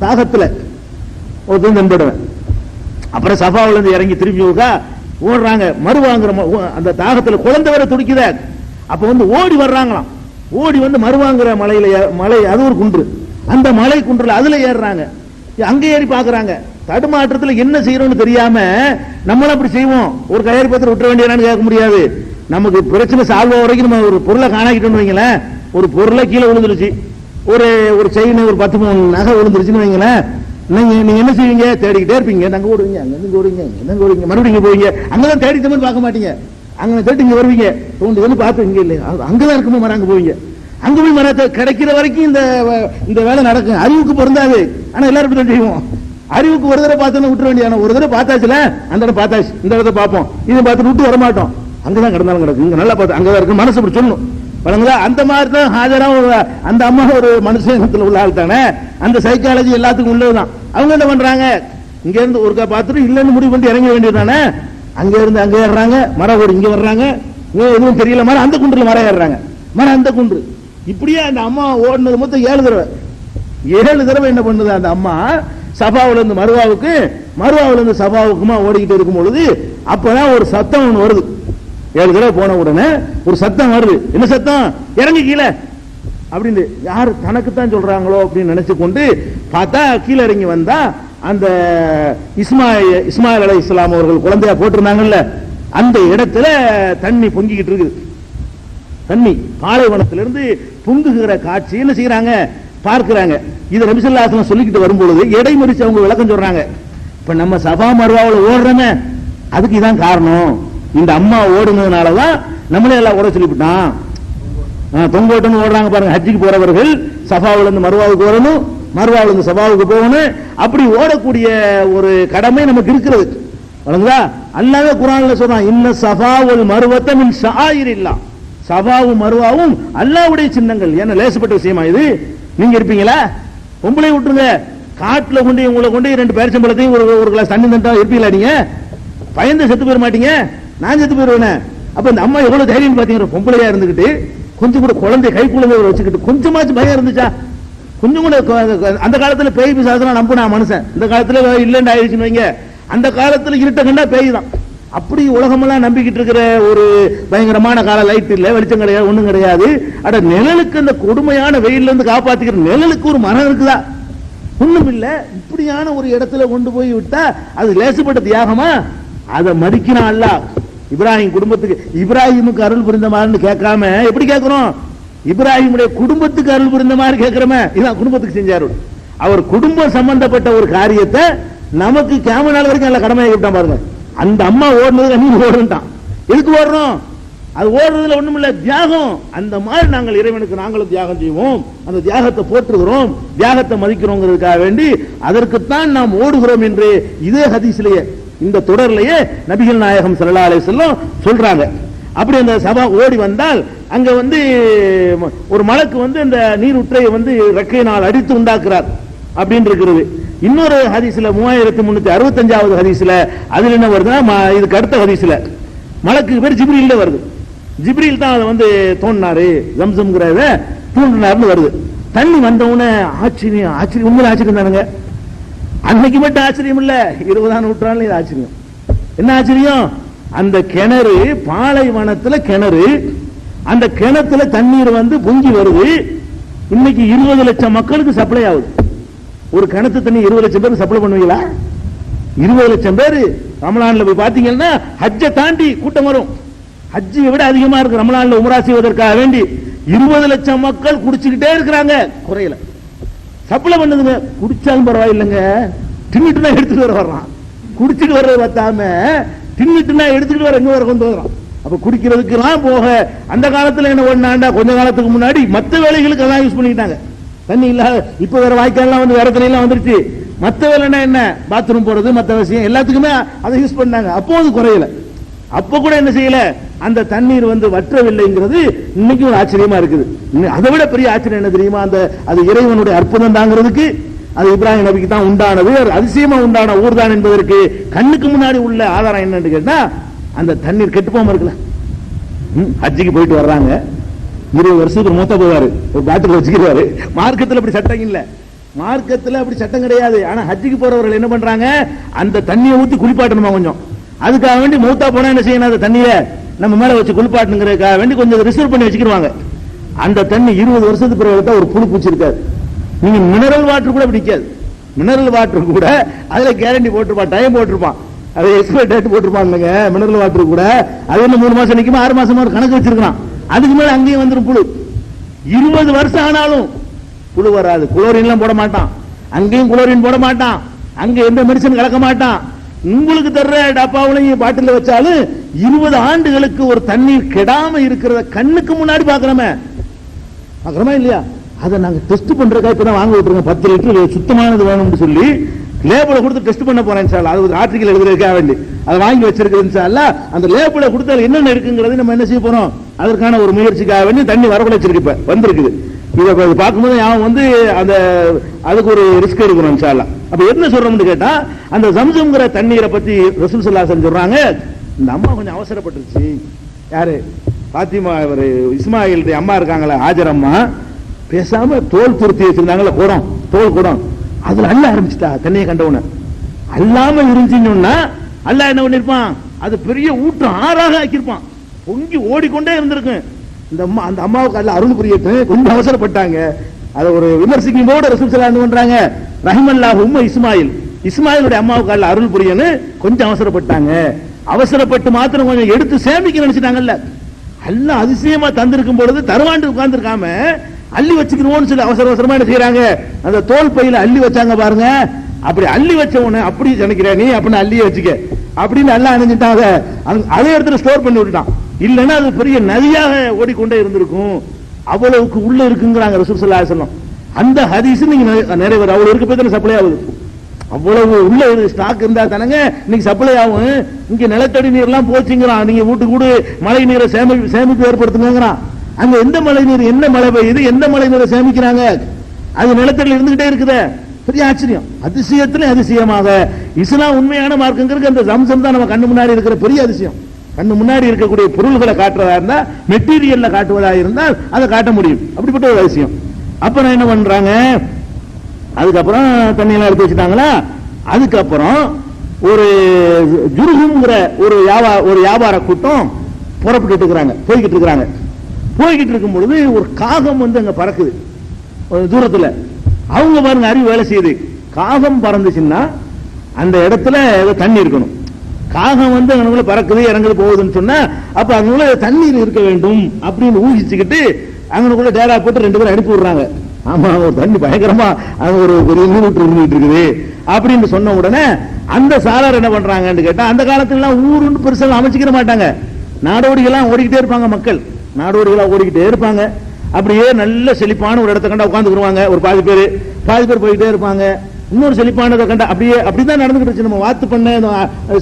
Speaker 1: தாகத்துல ஒருத்தன் தென்படுவேன். அப்புறம் சபாவில இருந்து இறங்கி திரும்பி ஓடுறாங்க, மறுவாங்கிற அந்த தாகத்துல குழந்தை வர துடிக்குத. அப்ப வந்து ஓடி வர்றாங்களாம், ஓடி வந்து மறுவாங்கிற மலையில, மலை அது ஒரு குன்று, அந்த மலை குன்றுல அதுல ஏறுறாங்க. அங்க ஏறி பாக்குறாங்க, தடுமாற்றத்துல என்ன செய்யறோம்னு தெரியாம நம்மளும் அப்படி செய்வோம். ஒரு கயிறு பத்திரம் விட்டுற வேண்டியதான்னு கேட்க முடியாது. நமக்கு பிரச்சனை சால்வ வரைக்கும் நம்ம ஒரு பொருளை காணாக்கிட்டோம்னு வைங்களேன், ஒரு பொருளை கீழே விழுந்துருச்சு, ஒரு செயின் ஒரு 10 நகை விழுந்துருச்சுன்னு வைங்களேன், நீங்க என்ன செய்வீங்க, தேடிக்கிட்டே இருப்பீங்க, அங்க ஓடுவீங்க, அங்க ஓடுவீங்க, எங்க ஓடுவீங்க, மறுபடியும் போவீங்க, அங்கதான் தேடி தம்பி பார்க்க மாட்டீங்க, அங்க தேடி இங்க வருவீங்க, தோண்டி வந்து பார்த்து இங்க இல்லை, அங்கதான் இருக்குமோ மரம், அங்க போவீங்க, அங்க போய் மரத்தை கிடைக்கிற வரைக்கும் இந்த வேலை நடக்கும். அறிவுக்கு பொருந்தாது, ஆனா எல்லாரும் இப்படி செய்வோம். அறிவுக்கு ஒரு தடவை பார்த்தோன்னு விட்டுற வேண்டிய, ஒரு தடவை பார்த்தாச்சுல, அந்த இடம் பார்த்தாச்சு, இந்த இடத்தை பார்ப்போம், இதை பார்த்துட்டு விட்டு வரமாட்டோம், அங்கதான் கிடந்தாலும் கிடக்கும், இங்க நல்லா பார்த்து அங்கதான் இருக்கு, மனசு அப்படி சொல்லணும். அந்த மாதிரி தான் ஹாஜரா அந்த அம்மா ஒரு மனுஷத்துல உள்ள ஆள் தானே, அந்த சைக்காலஜி எல்லாத்துக்கும் உள்ளதுதான். அவங்க என்ன பண்றாங்க, இங்க இருந்து ஒருக்கா பார்த்துட்டு இல்லைன்னு முடிவு பண்ணி இறங்க வேண்டியதுதானே, அங்க இருந்து அங்க ஏறுறாங்க, மரம் ஓடி இங்க வர்றாங்க, எதுவும் தெரியல, மரம் அந்த குன்றுல மரம் ஏறுறாங்க, மரம் அந்த குன்று. இப்படியே அந்த அம்மா ஓடினது மொத்தம் 7 தடவை. 7 தடவை என்ன பண்ணுது அந்த அம்மா, சபாவில இருந்து மருவாவுக்கு, மருவாவில இருந்து சபாவுக்குமா ஓடிக்கிட்டு இருக்கும் பொழுது அப்பதான் ஒரு சத்தம் ஒண்ணு வருது. 7 தடவை போன உடனே ஒரு சத்தம் வருது. என்ன சத்தம், இறங்கி கீழே அப்படின்னு. யாரு தனக்குத்தான் சொல்றாங்களோ அப்படின்னு நினைச்சு கொண்டு பார்த்தா கீழே இறங்கி வந்தா அந்த இஸ்மாயில் அலைஹிஸ்ஸலாம் அவர்கள் குழந்தையா போட்டிருந்தாங்கல்ல, அந்த இடத்துல தண்ணி பொங்கிக்கிட்டு இருக்குது. தண்ணி பாலைவனத்திலிருந்து பொங்குகிற காட்சி என்ன செய்யறாங்க, பார்க்கிறாங்க. இதை நபி ஸல்லல்லாஹு அலைஹி வஸல்லம் சொல்லிக்கிட்டு வரும்பொழுது இடைமறிச்சு அவங்க விளக்கம் சொல்றாங்க. இப்ப நம்ம சஃபா மர்வாவில் ஓடுறோமே, அதுக்கு இதான் காரணம், இந்த அம்மா ஓடுனதுனாலதான் நம்மளே எல்லாம் ஓட சொல்லிவிட்டான். தொங்கோட்டன்னு ஓடுறாங்க பாருங்க, ஹஜ்ஜிக்கு போறவர்கள் சஃபாவுல இருந்து மர்வாவுக்கு வரணும், மர்வாவுல இருந்து சஃபாவுக்கு போகணும், அப்படி ஓடக்கூடிய ஒரு கடமை நமக்கு இருக்கிறது. வழங்குதா? அல்லாஹ்வே குர்ஆன்ல சொல்றான், இன்ன ஸஃபா வல் மர்வத மின் ஷஆயிரில்லாஹ். ஸஃபாவும் மர்வாவும் அல்லாஹ்வுடைய சின்னங்கள். என்ன லேசப்பட்ட விஷயமா இது? நீங்க இருப்பீங்களா? பொம்பளை விட்டுருங்க, காட்டுல கொண்டு உங்களை கொண்டு 2 பேரிச்சம்பழத்தையும் ஒரு கிளாஸ் தண்ணி தந்தா இருப்பீங்களா? நீங்க பயந்து செத்து போயிட மாட்டீங்க? நான் செத்து போயிருவேன். அப்ப இந்த அம்மா எவ்வளவு தைரியம் பாத்தீங்க? பொம்பளையா இருந்துகிட்டு கொஞ்சம் கூட குழந்தை கை குழந்தை வச்சுக்கிட்டு கொஞ்சமாச்சும் பயம் இருந்துச்சா? கொஞ்சம் கூட. அந்த காலத்துல பேய் பிசாசெல்லாம் நம்பினா மனுஷன், இந்த காலத்துல இல்லைன்னு ஆயிடுச்சுன்னு வைங்க. அந்த காலத்துல இருட்ட கண்டா பேய் தான். அப்படி உலகமெல்லாம் நம்பிக்கிட்டு இருக்கிற ஒரு பயங்கரமான கால, லைட் இல்ல, வெளிச்சம் கிடையாது, ஒண்ணும் கிடையாது. அட நிழலுக்கு, அந்த கொடுமையான வெயில்ல இருந்து காப்பாத்திக்கிற நிழலுக்கு ஒரு மரம் இருக்குதா? ஒண்ணும் இல்ல. இப்படியான ஒரு இடத்துல கொண்டு போய் விட்டா அது லேசுப்பட்ட தியாகமா? அதை மதிக்கிறான் அல்லாஹ். இப்ராஹிம் குடும்பத்துக்கு, இப்ராஹிமுக்கு அருள் புரிந்த மாதிரி கேட்காம எப்படி கேட்கிறோம்? இப்ராஹிமுடைய குடும்பத்துக்கு அருள் புரிந்த மாதிரி கேட்கிறோமே. இதான் குடும்பத்துக்கு செஞ்சாரு. அவர் குடும்பம் சம்பந்தப்பட்ட ஒரு காரியத்தை நமக்கு கியாமத் நாள் வரைக்கும் நல்ல கடமையை விட்டான் பாருங்க. அந்த அம்மா ஓடுனது நீ ஓடுன்ட்டான். எதுக்கு ஓடுறோம்? அது ஓடுறதுல ஒண்ணும் இல்ல, தியாகம். அந்த மாதிரி நாங்கள் இறைவனுக்கு நாங்களும் தியாகம் செய்வோம், அந்த தியாகத்தை போற்றுகிறோம், தியாகத்தை மதிக்கிறோங்கிறதுக்காக வேண்டி அதற்குத்தான் நாம் ஓடுகிறோம் என்று இதே ஹதீஸ்லயே, இந்த தொடர்லயே நபிகள் நாயகம் ஸல்லல்லாஹு அலைஹி வஸல்லம் சொல்றாங்க. அப்படி அந்த சபா ஓடி வந்தால் அங்க ஒரு மலக்கு அந்த நீருற்றை ரெக்கையினால் அடித்து உண்டாக்குறார் அப்படின்னு இருக்கிறது. இன்னொரு ஹதீஸ்ல 3365வது ஹதீஸ்ல அதுல என்ன வருதுன்னா, இதுக்கு அடுத்த ஹதீஸ்ல மலக்கு பேர் ஜிப்ரீல் வருது. ஜிப்ரீல் தான் அதை தோண்டினாரு, ஜம்சம்ங்கிறத தூண்டினார்னு வருது. தண்ணி வந்தவுடனே ஆச்சரியம், ஆச்சரியம், உண்மையில ஆச்சரியம் தானுங்க. அன்னைக்கு மட்டும் ஆச்சரியம் இல்ல, 20ஆம் நூற்றாண்டுல இது ஆச்சரியம். என்ன ஆச்சரியம்? அந்த கிணறு, பாலைவனத்துல கிணறு, அந்த கிணத்துல தண்ணீர் பொங்கி வருது. இன்னைக்கு 20 லட்சம் மக்களுக்கு சப்ளை ஆகுது. ஒரு கிணத்து தண்ணி 20 லட்சம் பேருக்கு சப்ளை பண்ணுவீங்களா? 20 லட்சம் பேர் ரமலான்ல போய் பாத்தீங்கன்னா ஹஜ்ஜை தாண்டி கூட்டம் வரும். ஹஜ்ஜை விட அதிகமா இருக்கு ரமலான்ல உம்ரா செய்வதற்காக வேண்டி 20 லட்சம் மக்கள் குடிச்சுக்கிட்டே இருக்கிறாங்க, குறையில. சப்ளை பண்ணுதுங்க. குடிச்சாலும் பரவாயில்லைங்க, தின்னுட்டுனா எடுத்துட்டு வர்றான். குடிச்சிட்டு வர்றது பார்த்தாம தின்னுட்டுனா எடுத்துட்டு வர எங்க வர கொண்டு வர்றான். அப்ப குடிக்கிறதுக்கெல்லாம் போக அந்த காலத்துல என்ன பண்ணாண்டா, கொஞ்ச காலத்துக்கு முன்னாடி மற்ற வேலைகளுக்கு எல்லாம் யூஸ் பண்ணிக்கிட்டாங்க. தண்ணி இல்லாத இப்ப வேற வாய்க்கால்லாம் வேற தண்ணி எல்லாம் வந்துருச்சு. மற்ற வேலைன்னா என்ன, பாத்ரூம் போறது, மற்ற விஷயம் எல்லாத்துக்குமே அதை யூஸ் பண்ணாங்க. அப்போ அது குறையல. அப்ப கூட என்ன செய்யல, அந்த தண்ணீர் வற்றவில்லைங்கிறது இன்னைக்கு ஒரு ஆச்சரியமா இருக்குது. அதை விட பெரிய ஆச்சரியம் என்ன தெரியுமா? அது இறைவனுடைய அற்புதம் தாங்கிறதுக்கு அது இப்ராஹிம் நபிக்கு தான் உண்டானது, அதிசயமா உண்டான ஊர் தான் என்பதற்கு கண்ணுக்கு முன்னாடி உள்ள ஆதாரம் என்னன்னு கேட்டா, அந்த தண்ணீர் கெட்டு போகாம இருக்குல்ல. ஹஜ்ஜிக்கு போயிட்டு வர்றாங்க, 20 வருஷத்துக்கு மூத்த போவாரு, ஒரு பாட்டில் வச்சுக்கிறாரு. மார்க்கத்தில் அப்படி சட்டம் இல்ல, மார்க்கத்தில் அப்படி சட்டம் கிடையாது. ஆனா ஹஜ்ஜிக்கு போறவர்கள் என்ன பண்றாங்க, அந்த தண்ணியை ஊத்தி குளிப்பாட்டணுமா கொஞ்சம். அதுக்காக வேண்டி மூத்தா போனா என்ன செய்யணும், அந்த தண்ணியை நம்ம மேல வச்சு குளிப்பாட்டுங்கிறதுக்காக வேண்டி கொஞ்சம் ரிசர்வ் பண்ணி வச்சுக்கிடுவாங்க. அந்த தண்ணி 20 வருஷத்துக்கு பிறகு ஒரு புழு பூச்சி இருக்காது. நீங்க மினரல் வாட்டர் கூட பிடிக்காது. மினரல் வாட்டர் கூட அதுல கேரண்டி போட்டிருப்பான், டைம் போட்டிருப்பான், அது எக்ஸ்பைரி டேட் போட்டிருப்பாங்க. மினரல் வாட்டர் கூட அது என்ன 3 மாசம் நிக்குமா 6 மாசமா ஒரு கணக்கு வச்சிருக்கான். அதுக்கு மேல அங்கேயும் வந்துடும் புழு. 20 வருஷம் ஆனாலும் புழு வராது. குளோரின் எல்லாம் போட மாட்டான், அங்கேயும் குளோரின் போட மாட்டான், அங்க எந்த மெடிசன் கலக்க மாட்டான். உங்களுக்கு தர்ற டப்பாவிலையும் பாட்டில் வச்சாலும் 20 ஆண்டுகளுக்கு ஒரு தண்ணீர் கெடாம இருக்கிறத கண்ணுக்கு முன்னாடி பாக்குறோமே, பாக்குறோமா இல்லையா? அதை நாங்க டெஸ்ட் பண்றதுக்காக இப்பதான் வாங்க விட்டுருங்க. 10 லிட்டர் சுத்தமானது வேணும்னு சொல்லி லேபிளை கொடுத்து டெஸ்ட் பண்ண போறேன் சார். அது ஆர்டிகல் எழுதுறதுக்காக வேண்டி அதை வாங்கி வச்சிருக்கிறேன் சார். அந்த லேபிளை கொடுத்தால் என்னென்ன இருக்குங்கிறது நம்ம என்ன செய்ய போறோம், அதற்கான ஒரு முயற்சிக்காக வேண்டி தண்ணி வரக்குள்ள வச்சிருக்கு, வந்திருக்குது. இதை பார்க்கும்போது அவன் அந்த அதுக்கு ஒரு ரிஸ்க் எடுக்கணும் இன்ஷா அல்லாஹ். அப்ப என்ன சொல்றோம்னு கேட்டா, அந்த ஜம்சம்ங்கிற தண்ணீரை பத்தி ரசூல் ஸல்லல்லாஹு அலைஹி வஸல்லம் சொல்றாங்க, இந்த அம்மா கொஞ்சம் அவசரப்பட்டுருச்சு. யாரு? பாத்திமா, இஸ்மாயிலுடைய அம்மா இருக்காங்களா, ஹாஜர் அம்மா, பேசாம தோல் துருத்தி வச்சிருந்தாங்கல்ல, குடம், தோல் குடம், அதுல அள்ள ஆரம்பிச்சுட்டா. தண்ணியை கண்டவுன அல்லாம இருந்துச்சுன்னா அல்லாஹ் என்ன பண்ணிருப்பான், அது பெரிய ஊட்டம் ஆறாக ஆக்கியிருப்பான், பொங்கி ஓடிக்கொண்டே இருந்திருக்கும். அந்த அம்மாவுக்கு அல்ல அருள் புரியட்டு கொஞ்சம் அவசரப்பட்டாங்க. அதை ஒரு விமர்சிக்கும் போது ரசூல் ஸல்லல்லாஹு அலைஹி வஸல்லம் பண்றாங்க, ரஹிமல்லாஹு உம்ம இஸ்மாயில், இஸ்மாயிலுடைய அம்மாவுக்கு அல்ல அருள் புரியன்னு கொஞ்சம் அவசரப்பட்டாங்க. அவசரப்பட்டு மாத்திரம் கொஞ்சம் எடுத்து சேமிக்க நினைச்சிட்டாங்கல்ல. அல்ல அதிசயமா தந்திருக்கும் பொழுது தருவாண்டு உட்கார்ந்து இருக்காம அள்ளி வச்சுக்கிறோம்னு சொல்லி அவசர அவசரமா என்ன செய்யறாங்க, அந்த தோல் பையில அள்ளி வச்சாங்க பாருங்க. அப்படி அள்ளி வச்ச உடனே அப்படி நினைக்கிற நீ அப்படின்னு அள்ளியே வச்சுக்க அப்படின்னு நல்லா அணிஞ்சிட்டாங்க. அதே இடத்துல ஸ்டோர் பண்ணி விட்டுட்டான். இல்லைன்னா அது பெரிய நதியாக ஓடிக்கொண்டே இருந்திருக்கும், அவ்வளவுக்கு உள்ள இருக்குங்கிறாங்க ரசூல் ஸல்லல்லாஹு அலைஹி வஸல்லம். அந்த ஹதீஸ் நீங்க நிறைவேற அவ்வளவு இருக்க போய் சப்ளை ஆகுது. அவ்வளவு உள்ள ஸ்டாக் இருந்தா தானங்க இன்னைக்கு சப்ளை ஆகும். இங்க நிலத்தடி நீர் எல்லாம் போச்சுங்கிறான். நீங்க வீட்டுக்கு கூட மழை நீரை சேமிப்பு ஏற்படுத்துங்கிறான். அங்க எந்த மழை நீர், என்ன மழை பெய்யுது, எந்த மழை நீரை சேமிக்கிறாங்க? அது நிலத்தடியில் இருந்துகிட்டே இருக்குதே. பெரிய ஆச்சரியம். அதிசயத்துல அதிசயமாக இஸ்லாம் உண்மையான மார்க்கங்கிறது அந்த ஜம்சம் தான் நம்ம கண்ணு முன்னாடி இருக்கிற பெரிய அதிசயம். கண்ணு முன்னாடி இருக்கக்கூடிய பொருள்களை காட்டுறதா இருந்தா, மெட்டீரியல்ல காட்டுவதா இருந்தால் அதை காட்ட முடியும். அப்படிப்பட்ட ஒரு அதிசயம். அப்புறம் என்ன பண்றாங்க, அதுக்கப்புறம் தண்ணியெல்லாம் எடுத்து வச்சுட்டாங்களா, அதுக்கப்புறம் ஒரு ஜுருகுங்கிற ஒரு வியாபார கூட்டம் புறப்பட்டு இருக்கிறாங்க, போய்கிட்டு இருக்கும் பொழுது ஒரு காகம் வந்து அங்க பறக்குது தூரத்துல. அவங்க பாருங்க அறிவு வேலை செய்யுது. காகம் பறந்துச்சுன்னா அந்த இடத்துல தண்ணி இருக்கணும். காகம் வந்து அங்கே பறக்குது இறங்குது போகுதுன்னு சொன்னா அப்ப அங்கே தண்ணீர் இருக்க வேண்டும் அப்படின்னு ஊகிச்சுக்கிட்டு அங்கே டேரா போட்டு 2 பேரும் அனுப்பி விடுறாங்க. ஆமா, ஒரு தண்ணி பயங்கரமா அங்க ஒரு நீரூற்று இருந்துட்டு இருக்குது அப்படின்னு சொன்ன உடனே அந்த சாரார் என்ன பண்றாங்கன்னு கேட்டா, அந்த காலத்துல எல்லாம் ஊருன்னு பெருசாக அமைச்சிக்கிற மாட்டாங்க. நாடோடிகள்லாம் ஓடிக்கிட்டே இருப்பாங்க, மக்கள் நாடோடிகளா ஓடிக்கிட்டே இருப்பாங்க. அப்படியே நல்ல செழிப்பான ஒரு இடத்த கண்டா உட்காந்துக்குருவாங்க. ஒரு பாதி பேர் போயிட்டே இருப்பாங்க. இன்னொரு செழிப்பானதை கண்டா அப்படிதான் நடந்துகிட்டு. நம்ம வாத்து பண்ண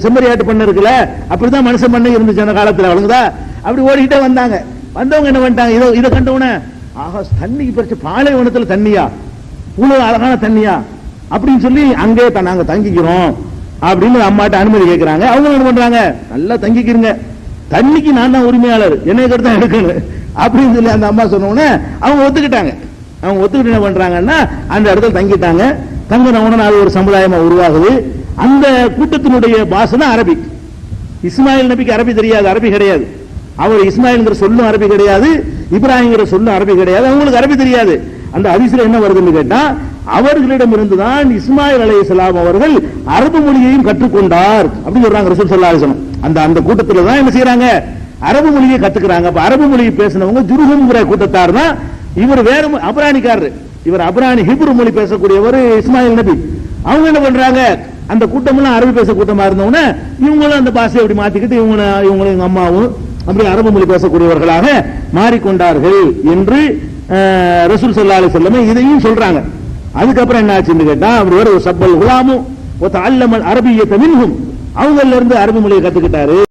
Speaker 1: செம்மறியாட்டு பண்ண இருக்குல்ல, அப்படிதான் மனுஷன் பண்ண இருந்துச்சு அந்த காலத்துல. அவளுங்கதா அப்படி ஓடிக்கிட்டே வந்தவங்க என்ன பண்ணிட்டாங்க, இதை கண்டவுடனே ஆஹா, தண்ணிக்கு பறிச்ச பாலைவனத்துல தண்ணியா, இவ்வளவு அழகான தண்ணியா அப்படின்னு சொல்லி அங்கே நாங்க தங்கிக்கிறோம் அப்படின்னு அம்மாட்ட அனுமதி கேட்கிறாங்க. அவங்க என்ன பண்றாங்க, நல்லா தங்கிக்கிறங்க, தண்ணிக்கு நான் தான் உரிமையாளர், என்னை தான் எடுக்கணும் அப்படின்னு சொல்லி அந்த அம்மா சொன்ன உடனே அவங்க ஒத்துக்கிட்டாங்க. என்ன பண்றாங்கன்னா அந்த இடத்துல தங்கிட்டாங்க. தங்கின உடனே அது ஒரு சமுதாயமா உருவாகுது. அந்த கூட்டத்தினுடைய பாஷை அரபிக். இஸ்மாயில் நபிக்கு அரபி தெரியாது, அரபி கிடையாது. அவர் இஸ்மாயில்ங்கிற சொல்லும் அரபி கிடையாது, இப்ராஹிம்ங்கிற சொல்லும் அரபி கிடையாது. அவங்களுக்கு அரபி தெரியாது. அந்த ஹதீஸ்ல என்ன வருதுன்னு கேட்டா, அவர்களிடம் இருந்துதான் இஸ்மாயில் அலைஹிஸ்ஸலாம் அவர்கள் அரபு மொழியையும் கற்றுக்கொண்டார் அப்படின்னு சொல்றாங்க ரசூல் ஸல்லல்லாஹு அலைஹி வஸல்லம். அந்த கூட்டத்துல தான் என்ன செய்யறாங்க, அரபு மொழியை கத்துக்கிறாங்க. அப்ப அரபு மொழியை பேசினவங்க ஜுருஹும்ங்கிற கூட்டத்தார் தான். இவர் வேற அப்ரானிக்காரர், இவர் அப்ரானி ஹிப்ரு மொழி பேசக்கூடியவர் இஸ்மாயில் நபி. அவங்க என்ன பண்றாங்க, அந்த கூட்டம் எல்லாம் அரபு பேச கூட்டமா இருந்தவன இவங்களும் அந்த பாஷையை அப்படி மாத்திக்கிட்டு இவங்களும் எங்க அம்மாவும் அப்படி அரபு மொழி பேசக்கூடியவர்களாக மாறிக்கொண்டார்கள் என்று ரசூல் ஸல்லல்லாஹு அலைஹி வஸல்லம் இதையும் சொல்றாங்க. அதுக்கப்புறம் என்ன ஆச்சுன்னு கேட்டா, அவர் ஒரு சப்பல் குலாமும் அரபியத்தை மின்ஹும், அவங்கள்ல இருந்து அரபு மொழியை கத்துக்கிட்டாரு.